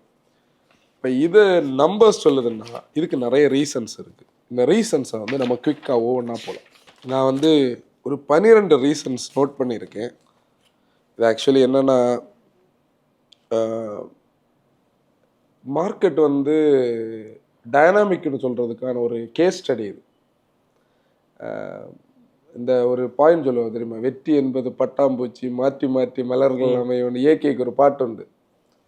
இப்போ இது நம்பர்ஸ் சொல்லுதுன்னா இதுக்கு நிறைய ரீசன்ஸ் இருக்குது. இந்த ரீசன்ஸை வந்து நம்ம குவிக்காக ஒவ்வொன்றா போகலாம். நான் வந்து ஒரு 12 ரீசன்ஸ் நோட் பண்ணியிருக்கேன். இது ஆக்சுவலி என்னென்னா, மார்க்கெட் வந்து டைனாமிக்னு சொல்கிறதுக்கான ஒரு கேஸ் ஸ்டடி இது. இந்த ஒரு பாயிண்ட் சொல்லுவோம் தெரியுமா, வெற்றி என்பது பட்டாம்பூச்சி மாற்றி மாற்றி மலர்கள் அமையும். ஏகேக்கு ஒரு பாட்டு உண்டு,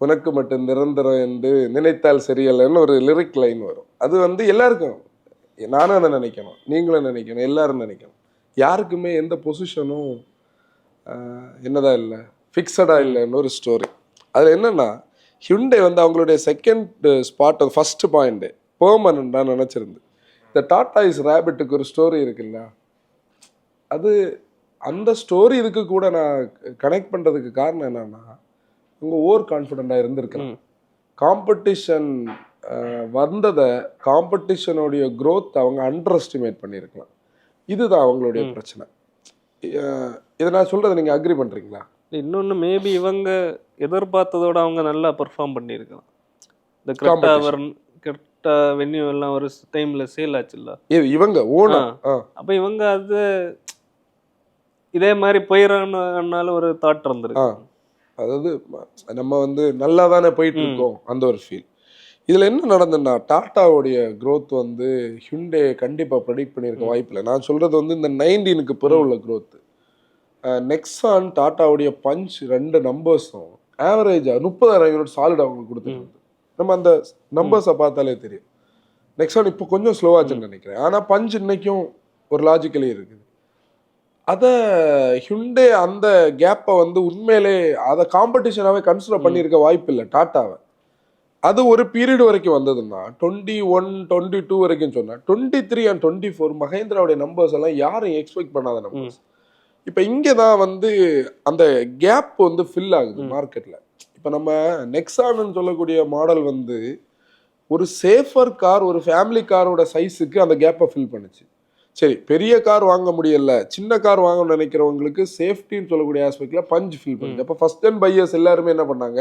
உனக்கு மட்டும் நிரந்தரம் என்று நினைத்தால் சரியல்லன்னு ஒரு லிரிக் லைன் வரும். அது வந்து எல்லாருக்கும், நானும் அதை நினைக்கணும், நீங்களும் நினைக்கணும், எல்லாரும் நினைக்கணும். யாருக்குமே எந்த பொசிஷனும் என்னதான் இல்லை, ஃபிக்ஸடாக இல்லைன்னு ஒரு ஸ்டோரி. அதில் என்னென்னா, ஹிண்டே வந்து அவங்களுடைய செகண்ட் ஸ்பாட், ஃபர்ஸ்ட் பாயிண்ட்டு பெர்மனண்டாக நினச்சிருந்து. இந்த டாடா இஸ் ரேபிட்டுக்கு ஒரு ஸ்டோரி இருக்குல்ல, அது அந்த ஸ்டோரி இதுக்கு கூட நான் கனெக்ட் பண்ணுறதுக்கு காரணம் என்னென்னா, அவங்க ஓவர் கான்ஃபிடென்ட்டாக இருந்திருக்கலாம். காம்படிஷன் வந்ததை, காம்படிஷனுடைய க்ரோத் அவங்க அண்டர் எஸ்டிமேட் பண்ணியிருக்கலாம். இதுதான் அவங்களுடைய பிரச்சனை. இதை நான் சொல்கிறத நீங்கள் அக்ரி பண்ணுறீங்களா? இன்னொன்று, மேபி இவங்க எதிர்பார்த்ததோட அவங்க நல்லா பெர்ஃபார்ம் பண்ணியிருக்கலாம். இந்த கரெக்டாக வென்யூ எல்லாம் ஒரு டைமில் சேல் ஆச்சுல்ல, இவங்க ஓனா. அப்போ இவங்க அது இதே மாதிரி போயிடறான்னாலும் ஒரு தாட் இருந்திருக்கு. அதாவது நம்ம வந்து நல்லா தானே போயிட்டு இருக்கோம் அந்த ஒரு ஃபீல். இதில் என்ன நடந்ததுன்னா, டாட்டாவுடைய க்ரோத் வந்து ஹிண்டே கண்டிப்பாக ப்ரெடிக்ட் பண்ணியிருக்க வாய்ப்பில்லை. நான் சொல்கிறது வந்து இந்த 19க்கு பிறகு உள்ள க்ரோத்து. நெக்ஸான் டாட்டாவுடைய பஞ்ச் 2 நம்பர்ஸும் ஆவரேஜாக 30,000 யூனிட் சாலிட் அவங்களுக்கு கொடுத்துருக்கு. நம்ம அந்த நம்பர்ஸை பார்த்தாலே தெரியும். நெக்ஸான் இப்போ கொஞ்சம் ஸ்லோவாச்சுன்னு நினைக்கிறேன், ஆனால் பஞ்ச் இன்னைக்கும் ஒரு லாஜிக்கலி இருக்குது. அதை ஹிண்டே அந்த கேப்பை வந்து உண்மையிலே அதை காம்படிஷனாகவே கன்சிடர் பண்ணியிருக்க வாய்ப்பு இல்லை டாட்டாவை. அது ஒரு பீரியட் வரைக்கும் வந்ததுன்னா 21, 22 வரைக்கும் சொன்னேன். 23 and 24 மகேந்திராவுடைய நம்பர்ஸ் எல்லாம் யாரும் எக்ஸ்பெக்ட் பண்ணாத நம்பர்ஸ். இப்போ இங்கே தான் வந்து அந்த கேப் வந்து ஃபில் ஆகுது மார்க்கெட்டில். இப்போ நம்ம நெக்ஸான்னு சொல்லக்கூடிய மாடல் வந்து ஒரு சேஃபர் கார், ஒரு ஃபேமிலி காரோட சைஸுக்கு அந்த கேப்பை ஃபில் பண்ணுச்சு. சரி, பெரிய கார் வாங்க முடியல, சின்ன கார் வாங்கணும்னு நினைக்கிறவங்களுக்கு சேஃப்டின்னு சொல்லக்கூடிய ஆஸ்பெக்டில் பஞ்ச் ஃபில் பண்ணுச்சு. அப்போ ஃபர்ஸ்ட் டைம் பையர்ஸ் எல்லாருமே என்ன பண்ணாங்க,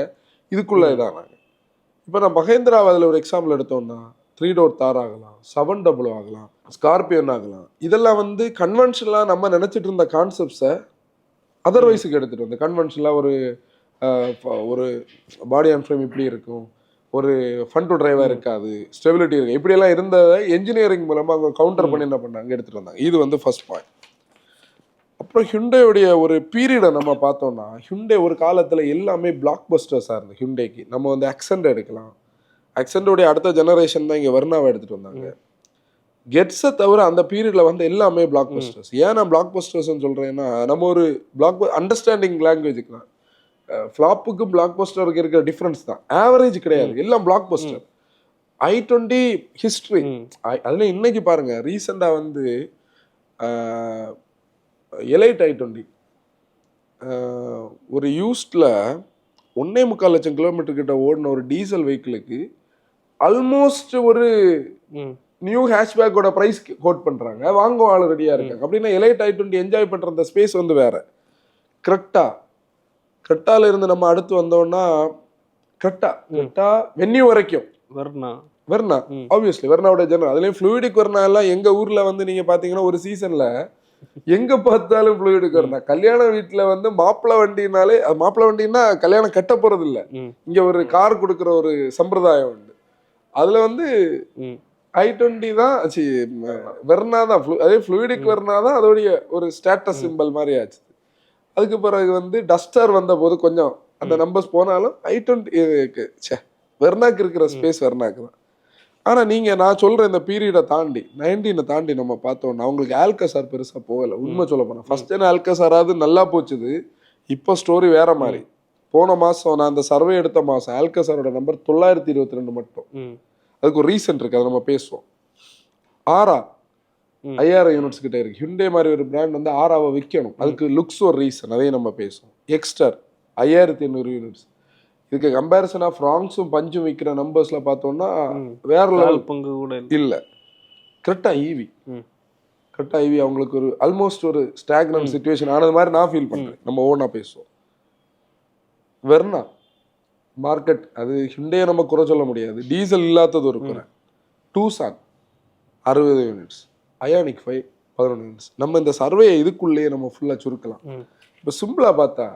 இதுக்குள்ளே இதானாங்க. இப்போ நான் மகேந்திரா அதில் ஒரு எக்ஸாம்பிள் எடுத்தோம்னா 3 door தார் ஆகலாம், 700 ஆகலாம், ஸ்கார்பியோன் ஆகலாம். இதெல்லாம் வந்து கன்வென்ஷனலாக நம்ம நினச்சிட்டு இருந்த கான்செப்ட்ஸை அதர்வைஸுக்கு எடுத்துகிட்டு வந்து கன்வென்ஷனலாக ஒரு பாடி அண்ட் ஃப்ரேம் இப்படி இருக்கும், ஒரு ஃபன் டு டிரைவாக இருக்காது, ஸ்டெபிலிட்டி இருக்குது, இப்படியெல்லாம் இருந்ததை என்ஜினியரிங் மூலமாக அவங்க கவுண்டர் பண்ணி என்ன பண்ணாங்க, எடுத்துகிட்டு வந்தாங்க. இது வந்து ஃபர்ஸ்ட் பாயிண்ட். அப்புறம் ஹிண்டேவுடைய ஒரு பீரியடை நம்ம பார்த்தோம்னா, ஹிண்டே ஒரு காலத்தில் எல்லாமே பிளாக் பஸ்டர்ஸாக இருந்தது. ஹிண்டேக்கு நம்ம வந்து அக்சென்ட் எடுக்கலாம். அக்சென்டோடைய அடுத்த ஜெனரேஷன் தான் இங்கே வர்னாவை எடுத்துகிட்டு வந்தாங்க. கெட்ஸை தவிர அந்த பீரியடில் வந்து எல்லாமே பிளாக் பஸ்டர்ஸ். ஏன் நான் பிளாக் பஸ்டர்ஸ்ன்னு சொல்கிறேன்னா, நம்ம ஒரு அண்டர்ஸ்டாண்டிங் லாங்குவேஜுக்கு தான் ஃப்ளாப்புக்கும் பிளாக் பஸ்டருக்கு இருக்கிற டிஃப்ரென்ஸ் தான், ஆவரேஜ் கிடையாது, எல்லாம் பிளாக் பஸ்டர். i20 ஹிஸ்ட்ரி அதில் இன்னைக்கு பாருங்க, ரீசெண்டாக வந்து எலைட் i20 ஒரு யூஸ்டில் 1.25 லட்சம் கிலோமீட்டர் கிட்ட ஓடின ஒரு டீசல் வெஹிக்கிளுக்கு ஆல்மோஸ்ட் ஒரு நியூ ஹேஷ்பேக்கோட ப்ரைஸ் கோட் பண்ணுறாங்க, வாங்க ஆள் ரெடியாக இருக்காங்க. அப்படின்னா எலைட் i20 என்ஜாய் பண்ணுற அந்த ஸ்பேஸ் வந்து வேற. கிரெட்டால இருந்து நம்ம அடுத்து வந்தோம்னா கிரெட்டா வென்யூ வரைக்கும் வெர்னா ஆப்வியஸ்லி வெர்னாவோட ஜெனரல், அதுலேயும் ஃப்ளூயிடிக் வெர்னா எல்லாம் எங்கள் ஊரில் வந்து நீங்கள் பார்த்தீங்கன்னா ஒரு சீசனில் எங்கே பார்த்தாலும் ஃப்ளூயிடிக் வெர்னா. கல்யாண வீட்டில் வந்து மாப்பிள்ளை வண்டினாலே, மாப்பிள்ளை வண்டின்னா கல்யாணம் கட்ட போகிறது இல்லை, இங்கே ஒரு கார் கொடுக்குற ஒரு சம்பிரதாயம் உண்டு. அதில் வந்து i20 தான் வெர்னா தான், அதே ஃப்ளூயிடிக் வெர்னா தான் அதோடைய ஒரு ஸ்டேட்டஸ் சிம்பிள் மாதிரி ஆச்சு. அதுக்கு பிறகு வந்து டஸ்டர் வந்த போது கொஞ்சம் அந்த நம்பர்ஸ் போனாலும் i20 வெர்னாக்கு இருக்கிற ஸ்பேஸ் வெர்னாக்கு தான். ஆனால் நீங்கள் நான் சொல்கிற இந்த பீரியடை தாண்டி 19 தாண்டி நம்ம பார்த்தோம்னா அவங்களுக்கு ஆல்கசார் பெருசாக போகலை. உண்மை சொல்ல போனால் ஃபர்ஸ்ட் ஜென் ஆல்கசாராவது நல்லா போச்சுது, இப்போ ஸ்டோரி வேற மாதிரி. போன மாதம் நான் அந்த சர்வே எடுத்த மாதம் ஆல்கசாரோட நம்பர் 922 மட்டும். அதுக்கு ஒரு ரீசன் இருக்கு, அதை நம்ம பேசுவோம். ஆரா 5000 யூனிட்ஸ் கிட்ட இருக்கு. ஹிண்டே மாதிரி ஒரு பிராண்ட் வந்து ஆராவை விற்கணும், அதுக்கு லுக்ஸ் ஒரு ரீசன், அதையும் நம்ம பேசுவோம். Exter 5800 units. இதுக்கு கம்பேரிசனா ஃப்ராங்ஸும் பஞ்சும் விற்கிற நம்பர்ஸ்ல பார்த்தோம்னா வேற லெவல் பங்கு கூட இல்லை. கிரெட்டா ஈவி அவங்களுக்கு ஒரு ஆல்மோஸ்ட் ஒரு ஸ்டாக்னன்ட் சிச்சுவேஷன் ஆனது மாதிரி நான் ஃபீல் பண்றேன். நம்ம ஓனா பேசுவோம். வெர்னா மார்க்கெட் அது ஹிண்டே நம்ம குறை சொல்ல முடியாது, டீசல் இல்லாதது ஒரு குறை. Tucson 60 units, ionic 5 11 units. நம்ம இந்த சர்வேயை இதுக்குள்ளேயே நம்ம ஃபுல்லா சுருக்கலாம். இப்போ சிம்பிளா பார்த்தா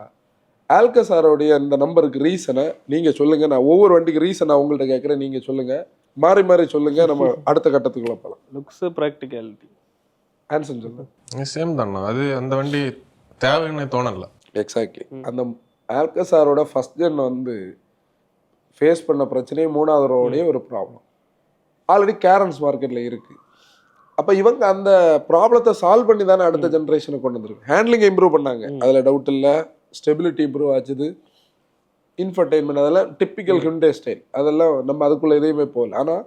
ஆல்கசாரோடைய அந்த நம்பருக்கு ரீசனை நீங்க சொல்லுங்க, நான் ஒவ்வொரு வண்டிக்கு ரீசன் நான் உங்கள்கிட்ட கேட்குறேன், நீங்க சொல்லுங்க, மாறி சொல்லுங்க, நம்ம அடுத்த கட்டத்துக்குள்ள போகலாம். லுக்ஸ் ப்ராக்டிகாலிட்டி ஆன்சர் சொல்லுங்க. சேம் தானே, அது அந்த வண்டி தேவைன்னு தோணல. எக்ஸாக்ட்லி. அந்த ஆல்கசாரோட ஃபர்ஸ்ட் ஜென் வந்து ஃபேஸ் பண்ண பிரச்சனையே 3வது ரோடைய ஒரு ப்ராப்ளம் ஆல்ரெடி கேரன்ஸ் மார்க்கெட்ல இருக்கு. அப்போ இவங்க அந்த ப்ராப்ளத்தை சால்வ் பண்ணி தானே அடுத்த ஜென்ரேஷனை கொண்டு வந்துருக்கு. ஹேண்ட்லிங்கை இம்ப்ரூவ் பண்ணாங்க, அதில் டவுட் இல்லை. ஸ்டெபிலிட்டி இம்ப்ரூவ் ஆச்சுது, இன்ஃபர்டைன்மெண்ட் அதெல்லாம் டிப்பிக்கல் ஹிண்டே ஸ்டைல், அதெல்லாம் நம்ம அதுக்குள்ள எதையுமே போகல. ஆனால்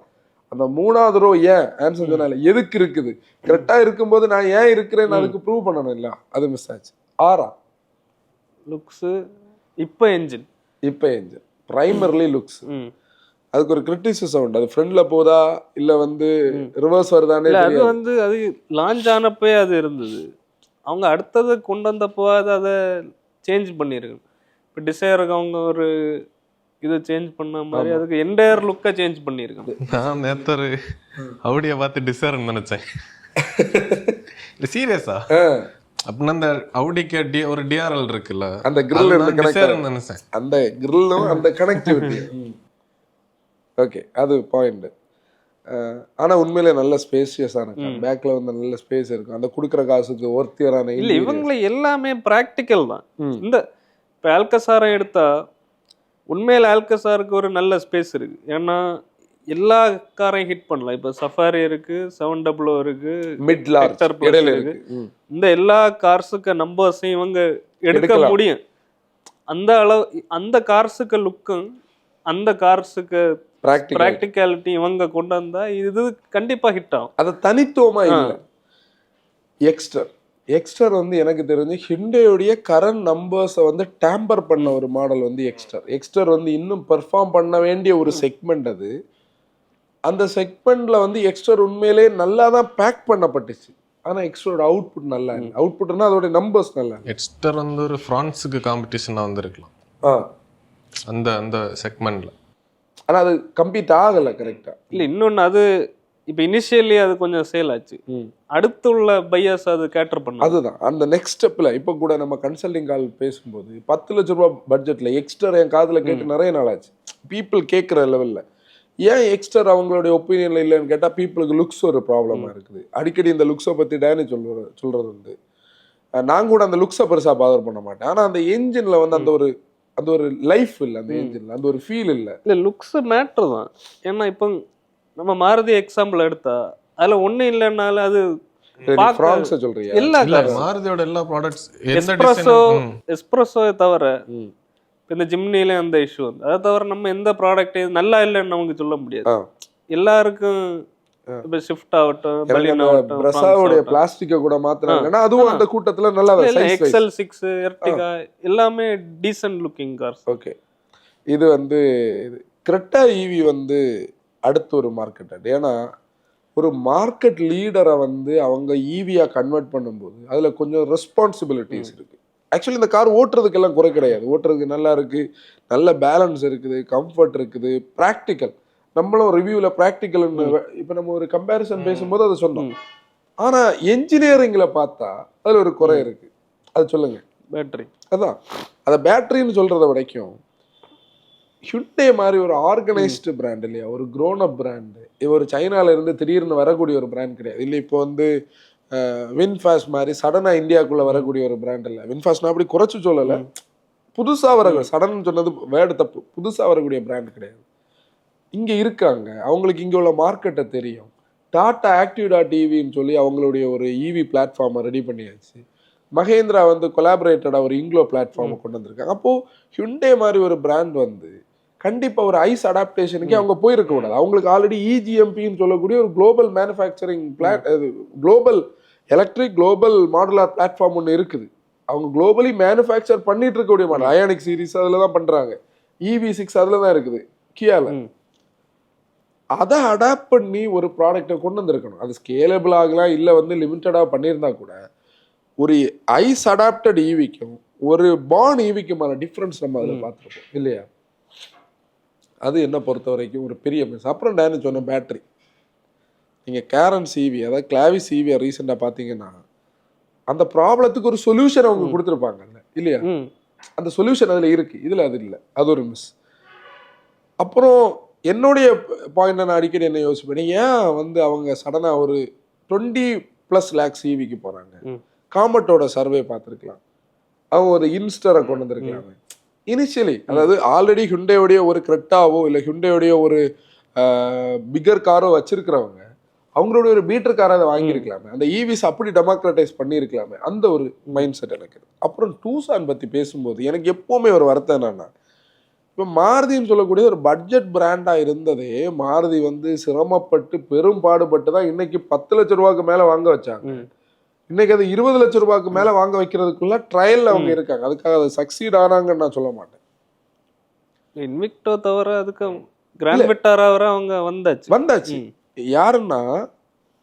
அந்த 3வது ரோ ஏன் ஆன்சர் சொன்னால எதுக்கு இருக்குது, கரெக்டாக இருக்கும்போது நான் ஏன் இருக்கிறேன்னு அதுக்கு ப்ரூவ் பண்ணணும் இல்லை, அது மிஸ் ஆச்சு. ஆரா லுக்ஸு இப்போ என்ஜின் பிரைமர்லி லுக்ஸ். அதுக்கு ஒரு கிரிட்டிசிசம் உண்டு, அது ஃப்ரண்ட்ல போதா இல்லை வந்து ரிவர்ஸ் வருதானே. அது வந்து அது லான்ச் ஆனப்பே அது இருந்தது, அவங்க அடுத்தது கொண்டு வந்தப்போ அதை சேஞ்ச் பண்ணியிருக்கு. இப்போ டிசைருக்கு அவங்க ஒரு இதை சேஞ்ச் பண்ண மாதிரி அதுக்கு என்டையர் லுக்கை சேஞ்ச் பண்ணியிருக்காங்க. நான் நேத்தர் அவுடியை பார்த்து டிசைர்னு நினைச்சேன். சீரியஸா? அப்படின்னா அந்த அவுடிக்கு ஒரு டிஆர்எல் இருக்குல்ல, அந்த கிரில் நினைச்சேன். அந்த கிரில்லும் அந்த கனெக்டிவிட்டி. ஓகே, அது பாயிண்ட். ஆனால் உண்மையிலே நல்ல ஸ்பேசியஸான பேக்கில் வந்து நல்ல ஸ்பேஸ் இருக்கும். அந்த கொடுக்குற காசுக்கு ஒர்த்தியரான இல்லை, இவங்களை எல்லாமே ப்ராக்டிக்கல் தான். இந்த இப்போ ஆல்கசாரை எடுத்தா உண்மையில் ஆல்கசாருக்கு ஒரு நல்ல ஸ்பேஸ் இருக்கு, ஏன்னா எல்லா காரையும் ஹிட் பண்ணலாம். இப்போ சஃபாரி இருக்கு, 700 இருக்கு, இருக்கு. இந்த எல்லா கார்ஸுக்கு நம்பர்ஸையும் இவங்க எடுக்க முடியும். அந்த அளவு அந்த கார்ஸுக்கு லுக்கும் அந்த கார்ஸுக்கு பிராக்டிகாலிட்டி இவங்க கொண்டு வந்தா இது கண்டிப்பா ஹிட் ஆகும். அது தனித்துவமா இல்லை. எக்ஸ்டர் வந்து எனக்கு தெரிஞ்சு ஹிண்டேயோடைய கரண்ட் நம்பர்ஸை வந்து டேம்பர் பண்ண ஒரு மாடல் வந்து எக்ஸ்டர் வந்து இன்னும் பெர்ஃபார்ம் பண்ண வேண்டிய ஒரு செக்மெண்ட். அது அந்த செக்மெண்ட்ல வந்து எக்ஸ்டர் உண்மையிலே நல்லா தான் பேக் பண்ணப்பட்டுச்சு. ஆனா எக்ஸ்டரோட அவுட்புட் நல்லா இல்லை. அவுட்புட்னா அதோட நம்பர்ஸ் நல்லா. எக்ஸ்டர் வந்து ஒரு ஃப்ரான்ஸுக்கு காம்படிஷனா வந்திருக்கலாம் அந்த அந்த செக்மெண்ட்ல. ஆனால் அது கம்ப்ளீட் ஆகலை கரெக்டாக. இல்லை, இன்னொன்று அது இப்போ இனிஷியலி அது கொஞ்சம் சேல் ஆச்சு, அடுத்துள்ள பையர்ஸ் அது கேட்டர் பண்ண. அதுதான் அந்த நெக்ஸ்ட் ஸ்டெப்பில். இப்போ கூட நம்ம கன்சல்டிங் கால் பேசும்போது 10 லட்ச ரூபா பட்ஜெட்டில் எக்ஸ்டர் என் காதில் கேட்டு நிறைய நாள் ஆச்சு. பீப்புள் கேட்குற லெவலில் ஏன் எக்ஸ்டர் அவங்களுடைய ஒப்பீனியனில் இல்லைன்னு கேட்டால் பீப்புளுக்கு லுக்ஸ் ஒரு ப்ராப்ளமாக இருக்குது. அடிக்கடி இந்த லுக்ஸை பற்றி டேனி சொல்கிறது வந்து நான் கூட அந்த லுக்ஸை பெருசாக பாதர் பண்ண மாட்டேன். ஆனால் அந்த என்ஜினில் வந்து அந்த ஒரு லைஃப் இல்லை, அந்த என்ஜின்ல அந்த ஒரு ஃபீல் இல்லை. லுக்ஸ் மேட்டர் தான். ஏன்னா இப்போ நம்ம மாருதி எக்ஸாம்பிள் எடுத்தா அதுல ஒன்றும் இல்லைன்னாலும் அது சொல்றீங்க. எல்லா மாருதியோட எல்லா ப்ராடக்ட்ஸ் எஸ்ப்ரெஸோ தவிர இந்த ஜிம்னில அந்த இஷ்யூ வந்து அதை தவிர நம்ம எந்த ப்ராடக்ட் நல்லா இல்லைன்னு நமக்கு சொல்ல முடியாது. எல்லாருக்கும் இப்போ ஷிஃப்ட் ஆகட்டும், எனக்கு பலின் அந்த ஆகட்டும், பிரசாவுடைய பிளாஸ்டிக்கை கூட மாத்தினாங்கன்னா அதுவும் அந்த கூட்டத்துல நல்லா எக்ஸல் 6, எர்டிகா எல்லாமே டீசன்ட் லுக்கிங் கார்ஸ். ஓகே, இது வந்து கிரெட்டா ஈவி வந்து அடுத்த ஒரு மார்க்கெட். ஏன்னா ஒரு மார்க்கெட் லீடரை வந்து அவங்க ஈவியா கன்வெர்ட் பண்ணும்போது அதுல கொஞ்சம் ரெஸ்பான்சிபிலிட்டிஸ் இருக்கு. ஆக்சுவலி இந்த கார் ஓட்டுறதுக்கெல்லாம் குறை கிடையாது, ஓட்டுறதுக்கு நல்லா இருக்கு, நல்ல பேலன்ஸ் இருக்குது, கம்ஃபர்ட் இருக்குது, ப்ராக்டிக்கல். நம்மளும் ரிவ்யூவில் ப்ராக்டிக்கல்னு இப்போ நம்ம ஒரு கம்பேரிசன் பேசும்போது அதை சொன்னோம். ஆனால் என்ஜினியரிங்கில் பார்த்தா அதில் ஒரு குறை இருக்குது. அது சொல்லுங்க. பேட்டரி. அதான் அதை பேட்டரின்னு சொல்கிறத வரைக்கும் ஹுண்டே மாதிரி ஒரு ஆர்கனைஸ்டு பிராண்ட் இல்லையா, ஒரு க்ரோன் அப் பிராண்டு. ஒரு சைனால இருந்து திடீர்னு வரக்கூடிய ஒரு பிராண்ட் கிடையாது. இல்லை இப்போ வந்து வின்ஃபாஸ்ட் மாதிரி சடனாக இந்தியாவுக்குள்ளே வரக்கூடிய ஒரு பிராண்ட் இல்லை. வின்ஃபாஸ்ட்னா அப்படி குறைச்சி சொல்லலை, புதுசாக வர சடன் சொன்னது வேர்டு தப்பு, புதுசாக வரக்கூடிய பிராண்ட் கிடையாது. இங்கே இருக்காங்க, அவங்களுக்கு இங்கே உள்ள மார்க்கெட்டை தெரியும். டாடா ஆக்டிவ்.ஈவின்னு சொல்லி அவங்களுடைய ஒரு ஈவி பிளாட்ஃபார்மை ரெடி பண்ணியாச்சு. மகேந்திரா வந்து கொலாபரேட்டடாக ஒரு இங்க்ளோ பிளாட்ஃபார்மை கொண்டு வந்திருக்காங்க. அப்போது ஹுண்டே மாதிரி ஒரு பிராண்ட் வந்து கண்டிப்பாக ஒரு ஐஸ் அடாப்டேஷனுக்கு அவங்க போயிருக்க கூடாது. அவங்களுக்கு ஆல்ரெடி இஜிஎம்பின்னு சொல்லக்கூடிய ஒரு global manufacturing global electric global modular platform ஒன்று இருக்குது. அவங்க குளோபலி மேனுஃபேக்சர் பண்ணிட்டு இருக்கக்கூடிய மாடல் அயானிக் சீரிஸ் அதில் தான் பண்ணுறாங்க, EV6 அதில் தான் இருக்குது கியால. அதை அடாப்ட் பண்ணி ஒரு ப்ராடக்டை கொண்டு வந்திருக்கணும். அது ஸ்கேலபிள் ஆகலாம், இல்லை வந்து லிமிட்டடாக பண்ணியிருந்தா கூட ஒரு ஐஸ் அடாப்டட் ஈவிக்கும் ஒரு பார்ன் ஈவிக்குமான டிஃப்ரென்ஸ் நம்ம அதில் பார்த்துருப்போம் இல்லையா. அது என்ன பொறுத்த வரைக்கும் ஒரு பெரிய மிஸ். அப்புறம் டேன்னு சொன்ன பேட்டரி, நீங்கள் கேரன் சிவி அதாவது கிளாவிஸ் சிவியை ரீசெண்டாக பார்த்தீங்கன்னா அந்த ப்ராப்ளத்துக்கு ஒரு சொல்யூஷன் அவங்க கொடுத்துருப்பாங்கல்ல இல்லையா. அந்த சொல்யூஷன் அதில் இருக்குது, இதில் அது இல்லை, அது ஒரு மிஸ். அப்புறம் என்னுடைய பாயிண்ட் நான் அடிக்கடி என்ன யோசிப்பேன், ஏன் வந்து அவங்க சடனாக ஒரு 20+ lakhs ஈவிக்கு போகிறாங்க. காமெட்டோட சர்வே பார்த்துருக்கலாம், அவங்க ஒரு இன்ஸ்டரை கொண்டு வந்திருக்கலாமே இனிஷியலி. அதாவது ஆல்ரெடி ஹுண்டேவுடைய ஒரு கிரெட்டாவோ இல்லை ஹுண்டேவுடைய ஒரு பிகர் காரோ வச்சிருக்கிறவங்க அவங்களுடைய ஒரு பீட்டர் காரை அதை வாங்கியிருக்கலாமே, அந்த ஈவிஸ் அப்படி டெமோக்ரட்டைஸ் பண்ணியிருக்கலாமே, அந்த ஒரு மைண்ட் செட் எனக்கு. அப்புறம் டூசான் பற்றி பேசும்போது எனக்கு எப்போவுமே ஒரு வருத்தம் என்னன்னா, இப்போ மாருதின்னு சொல்லக்கூடிய ஒரு பட்ஜெட் பிராண்டாக இருந்ததே மாருதி வந்து சிரமப்பட்டு பெரும் பாடுபட்டு தான் இன்னைக்கு 10 லட்ச ரூபாய்க்கு மேலே வாங்க வச்சாங்க. இன்னைக்கு அது 20 லட்ச ரூபாய்க்கு மேலே வாங்க வைக்கிறதுக்குள்ள ட்ரையல் அவங்க இருக்காங்க. அதுக்காக அதை சக்சீட் ஆனாங்கன்னு நான் சொல்ல மாட்டேன். இன்விக்டோ தவிர அதுக்கு கிராண்ட் விட்டாரா அவங்க வந்தாச்சு. யாருன்னா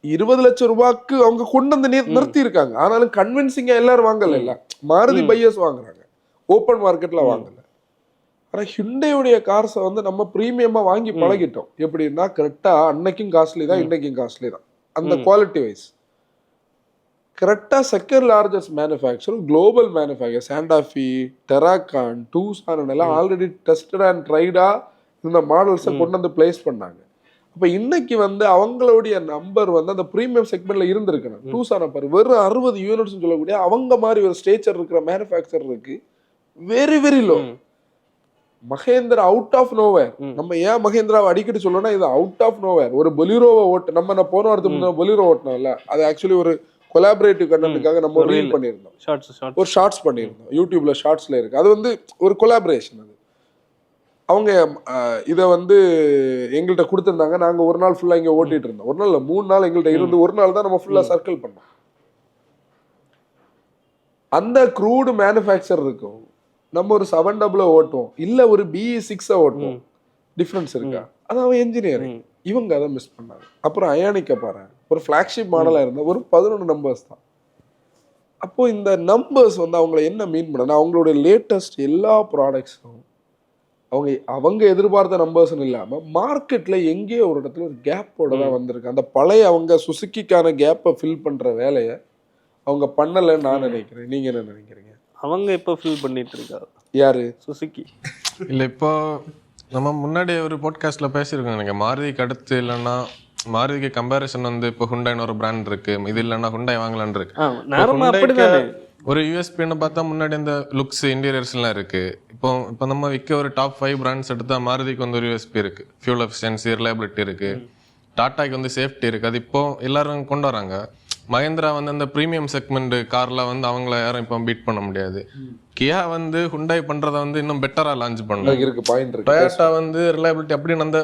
20 லட்சம் ரூபாய்க்கு அவங்க கொண்டு வந்து நிறுத்தி இருக்காங்க. ஆனாலும் கன்வின்சிங்கா எல்லாரும் வாங்கல, இல்ல மாருதி பையர்ஸ் வாங்குறாங்க, ஓப்பன் மார்க்கெட்ல வாங்கல. ஆனா ஹுண்டேவுடைய கார்ஸை வந்து நம்ம பிரீமியமா வாங்கி பழகிட்டோம். எப்படின்னா கரெக்டா அன்னைக்கும் காஸ்ட்லி தான், இன்னைக்கும் காஸ்ட்லி தான். அந்த குவாலிட்டி வைஸ் கரெக்டா second largest manufacture global manufacture Santa Fe, Terracan, Tucson எல்லாம் ஆல்ரெடி டெஸ்டட் அண்ட் ட்ரைடா இந்த மாடல்ஸை கொண்டு வந்து பிளேஸ் பண்ணாங்க. அப்போ இன்னைக்கு வந்து அவங்களுடைய நம்பர் வந்து அந்த ப்ரீமியம் செக்மெண்ட்ல இருந்திருக்கணும். டூசான பாரு வெறும் 60 யூனிட்ஸ் சொல்லக்கூடிய அவங்க மாதிரி ஒரு ஸ்டேச்சர் இருக்கிற மேனுஃபேக்சர் இருக்கு, very very low. Mahindra out of nowhere. நம்ம ஏன் மகேந்திராவை அடிக்கடி சொல்லணும்னா இது அவுட் ஆஃப் நோவேர். ஒரு பொலிரோவை நம்ம போன வாரத்துக்கு பொலிரோ ஓட்டினோம்ல, அது ஆக்சுவலி ஒரு கொலாபரேட்டிவ் கண்டென்ட்டுக்காக நம்ம ஒரு ரீல் பண்ணியிருந்தோம், ஒரு ஷார்ட்ஸ் பண்ணியிருந்தோம், யூடியூப்ல ஷார்ட்ஸ்ல இருக்கு. அது வந்து ஒரு கொலாபரேஷன். அது அவங்க இதை வந்து எங்கள்கிட்ட கொடுத்துருந்தாங்க. நாங்கள் ஒரு நாள் ஃபுல்லாக இங்கே ஓட்டிட்டு இருந்தோம். ஒரு நாள் இல்லை, 3 நாள் எங்கள்கிட்ட இருந்து ஒரு நாள் தான் நம்ம ஃபுல்லாக சர்க்கிள் பண்ணோம். அந்த க்ரூடு மேனுஃபேக்சர் இருக்கும், நம்ம ஒரு 700 ஓட்டுவோம், இல்லை ஒரு BE6 ஓட்டுவோம், டிஃப்ரென்ஸ் இருக்கா? அது அவன் என்ஜினியரிங். இவங்க அதை மிஸ் பண்ணாங்க. அப்புறம் அயானிக்க பாரு, ஒரு ஃப்ளாக்ஷிப் மாடலாக இருந்தால் ஒரு 11 நம்பர்ஸ் தான். அப்போ இந்த நம்பர்ஸ் வந்து அவங்கள என்ன மீன் பண்ணா, அவங்களுடைய லேட்டஸ்ட் எல்லா ப்ராடக்ட்ஸும் அவங்க எதிர்பார்த்த நம்பர்ஸ்ன்னு இல்லாமல் மார்க்கெட்டில் எங்கேயோ ஒரு இடத்துல ஒரு கேப்போட தான் வந்திருக்கு. அந்த பழைய அவங்க சுசுக்கிக்கான கேப்பை ஃபில் பண்ணுற வேலையை அவங்க பண்ணலைன்னு நான் நினைக்கிறேன். நீங்கள் என்ன நினைக்கிறீங்க? அவங்க இப்போ ஃபில் பண்ணிட்டு இருக்காங்க. யாரு? சுசுக்கி. இல்லை, இப்போ நம்ம முன்னாடி ஒரு பாட்காஸ்ட்ல பேசியிருக்கோம் நினைக்கிறேன், மாருதிக்கு அடுத்து இல்லைன்னா மாருதிக்கு கம்பேரிசன் வந்து இப்போ ஹுண்டாய்னு ஒரு பிராண்ட் இருக்கு, இது இல்லைன்னா ஹுண்டாய் வாங்கலான்னு இருக்கு. ஒரு யூஎஸ்பின்னு பார்த்தா முன்னாடி இந்த லுக்ஸ் இன்டீரியர்ஸ்லாம் இருக்கு. இப்போ நம்ம விற்க ஒரு டாப் 5 பிராண்ட்ஸ் எடுத்தா மாருதிக்கு வந்து ஒரு யூஎஸ்பி இருக்கு, ஃபியூல் எஃபிஷியன்சி, ரிலையபிலிட்டி இருக்கு. டாட்டாக்கு வந்து சேஃப்டி இருக்கு, அது இப்போ எல்லாரும் கொண்டு வராங்க. மகேந்திரா வந்து அந்த ப்ரீமியம் செக்மெண்ட் கார்ல வந்து அவங்கள யாரும் இப்போ பீட் பண்ண முடியாது. கியா வந்து ஹுண்டாய் பண்றதை வந்து இன்னும் பெட்டரா லான்ச் பண்ணலாம் இருக்கு. டொயோட்டா வந்து ரிலையபிலிட்டி அப்படின்னு அந்த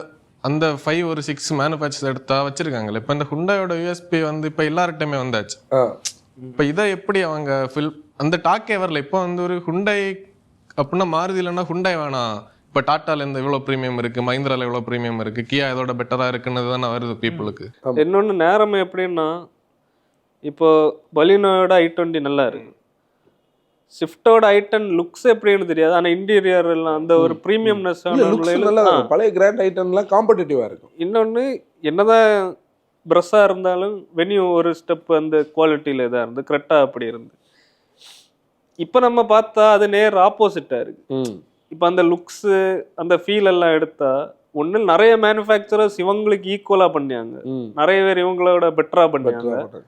அந்த 5 ஒரு 6 மேனுஃபேக்சர் எடுத்தா வச்சிருக்காங்கல்ல. இப்போ இந்த ஹுண்டாயோட யூஎஸ்பி வந்து இப்போ எல்லார்கிட்டயுமே வந்தாச்சு. இப்போ இதை எப்படி அவங்க அந்த டாக்கே வரல. இப்போ வந்து ஒரு ஹுண்டை அப்படின்னா மாருதி இல்லைன்னா ஹுண்டை வேணாம், இப்போ டாட்டால இருந்து இவ்வளோ ப்ரீமியம் இருக்கு, மஹிந்திரால இவ்வளோ ப்ரீமியம் இருக்கு, கியா இதோட பெட்டரா இருக்குன்னு தானே வருது பீப்புளுக்கு. இன்னொன்று நேரம் எப்படின்னா, இப்போ பலினோட i20 நல்லா இருக்கு, ஸ்விஃப்டோட i10 லுக்ஸ் எப்படின்னு தெரியாது, ஆனால் இன்டீரியர் எல்லாம் அந்த ஒரு ப்ரீமியம்னஸ் பழைய கிராண்ட் i10லாம் காம்படிட்டிவா இருக்கும். இன்னொன்று என்னதான் ப்ரெஸ்ஸாக இருந்தாலும் வெனியூ ஒரு ஸ்டெப் அந்த குவாலிட்டியில் இதாக இருந்து கரெக்டாக அப்படி இருந்து. இப்போ நம்ம பார்த்தா அது நேர் ஆப்போசிட்டாக இருக்கு. இப்போ அந்த லுக்ஸு அந்த ஃபீல் எல்லாம் எடுத்தா ஒன்றில் நிறைய மேனுஃபேக்சரர்ஸ் இவங்களுக்கு ஈக்குவலாக பண்ணாங்க, நிறைய பேர் இவங்களோட பெட்டராக பண்ணாங்க.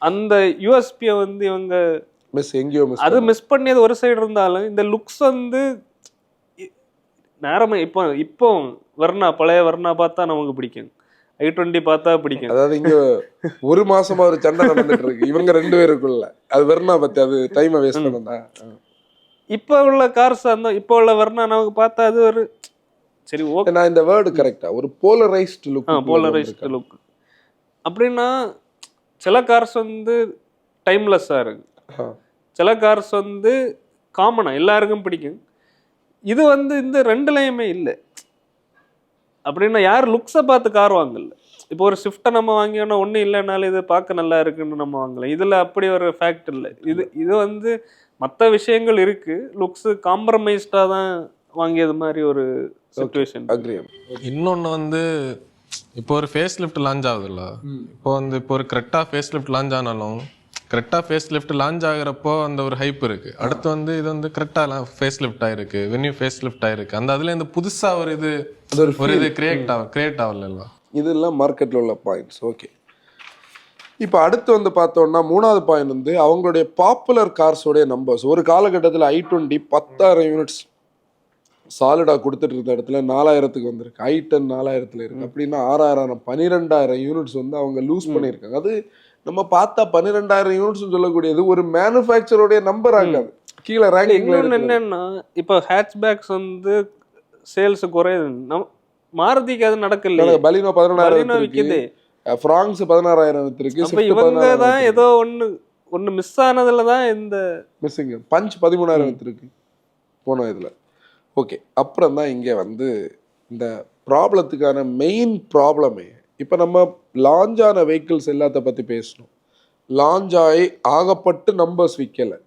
அந்த யூஎஸ்பியை வந்து இவங்க அது மிஸ் பண்ணியது ஒரு சைடு இருந்தாலும், இந்த லுக்ஸ் வந்து நேரமே இப்போ வர்ணா பழைய வர்ணா பார்த்தா நமக்கு பிடிக்கும், i20 பார்த்தா பிடிக்கும். அதாவது இங்க ஒரு மாசமா ஒரு சண்டை நடந்துட்டு இருக்கு இவங்க ரெண்டு பேருக்குள்ள. அது வர்ணா பத்தி அது டைமை வேஸ்ட் பண்ணா. இப்போ உள்ள கார்ஸ் அந்த இப்போ உள்ள வர்ணா நமக்கு பார்த்தா அது ஒரு சரி ஓகே, நான் இந்த வேர்டு கரெக்டா ஒரு போலரைஸ்ட் லுக். போலரைஸ்ட் லுக் அப்படின்னா சில கார்ஸ் வந்து டைம்லெஸ்ஸாக இருக்கு, சில கார்ஸ் வந்து காமனாக எல்லாருக்கும் பிடிக்கும். இது வந்து இந்த ரெண்டுலையுமே இல்லை. அப்படின்னா யார் லுக்ஸை பார்த்து கார் வாங்கல. இப்போ ஒரு ஸ்விஃப்ட்டை நம்ம வாங்கியோன்னா ஒன்றும் இல்லைனாலும் இது பார்க்க நல்லா இருக்குன்னு நம்ம வாங்கலாம். இதில் அப்படி ஒரு ஃபேக்ட் இல்லை. இது வந்து மற்ற விஷயங்கள் இருக்கு, லுக்ஸு காம்ப்ரமைஸ்டாக தான் வாங்கியது மாதிரி ஒரு சிச்சுவேஷன். இன்னொன்று வந்து இப்போ ஒரு ஃபேஸ் லிஃப்ட் லான்ச் ஆகுதுல்ல, இப்போ ஒரு கரெக்டாக ஃபேஸ் லிஃப்ட் லான்ச் ஆனாலும் கரெக்டாக ஃபேஸ் லிஃப்ட் லான்ச் ஆகிறப்போ அந்த ஒரு ஹைப் இருக்கு. அடுத்து வந்து இது வந்து கரெக்டாக ஃபேஸ் லிஃப்ட் ஆயிருக்கு, வென்யூ ஃபேஸ் லிஃப்ட் ஆயிருக்கு, அந்த அதுல இந்த புதுசாக ஒரு இது கிரியேட் ஆகல. இதெல்லாம் மார்க்கெட்ல உள்ள பாயிண்ட்ஸ். ஓகே, இப்போ அடுத்து வந்து பார்த்தோம்னா மூணாவது பாயிண்ட் வந்து அவங்களுடைய பாப்புலர் கார்ஸோடைய நம்பர்ஸ். ஒரு காலகட்டத்தில் i20 10,000 யூனிட்ஸ் சாலிடாக கொடுத்துட்டு இருந்த இடத்துல 4,000க்கு வந்திருக்கு, i10 4,000 இருக்கு. அப்படின்னா 6,000 12,000 யூனிட்ஸ் வந்து அவங்க லூஸ் பண்ணியிருக்காங்க. அது நம்ம பார்த்தா 12,000 யூனிட்ஸ் சொல்லக்கூடியது ஒரு மேனுஃபேக்சரோடைய நம்பர் ஆகாது, கீழே ரேங்கிங்ல. என்னன்னா இப்போ ஹேட்ச்பேக்ஸ் வந்து சேல்ஸ் குறையுது, மாருதிக்கு அது நடக்கல. பலினோ 16,000 விக்குது, ஃப்ராங்ஸ் 16,000 இருக்கு. இவங்க தான் ஏதோ ஒன்னு மிஸ் ஆனதுல தான் இந்த மிஸ்ஸிங். பஞ்ச் 13,000 இருக்கு போன இதுல. ஓகே, அப்புறம் தான் இங்கே வந்து இந்த ப்ராப்ளத்துக்கான மெயின் ப்ராப்ளமே. இப்போ நம்ம லான்ச் ஆன வெஹிக்கிள்ஸ் எல்லாத்த பற்றி பேசணும். லான்ச் ஆகி ஆகப்பட்டு நம்பர்ஸ் விற்கலை.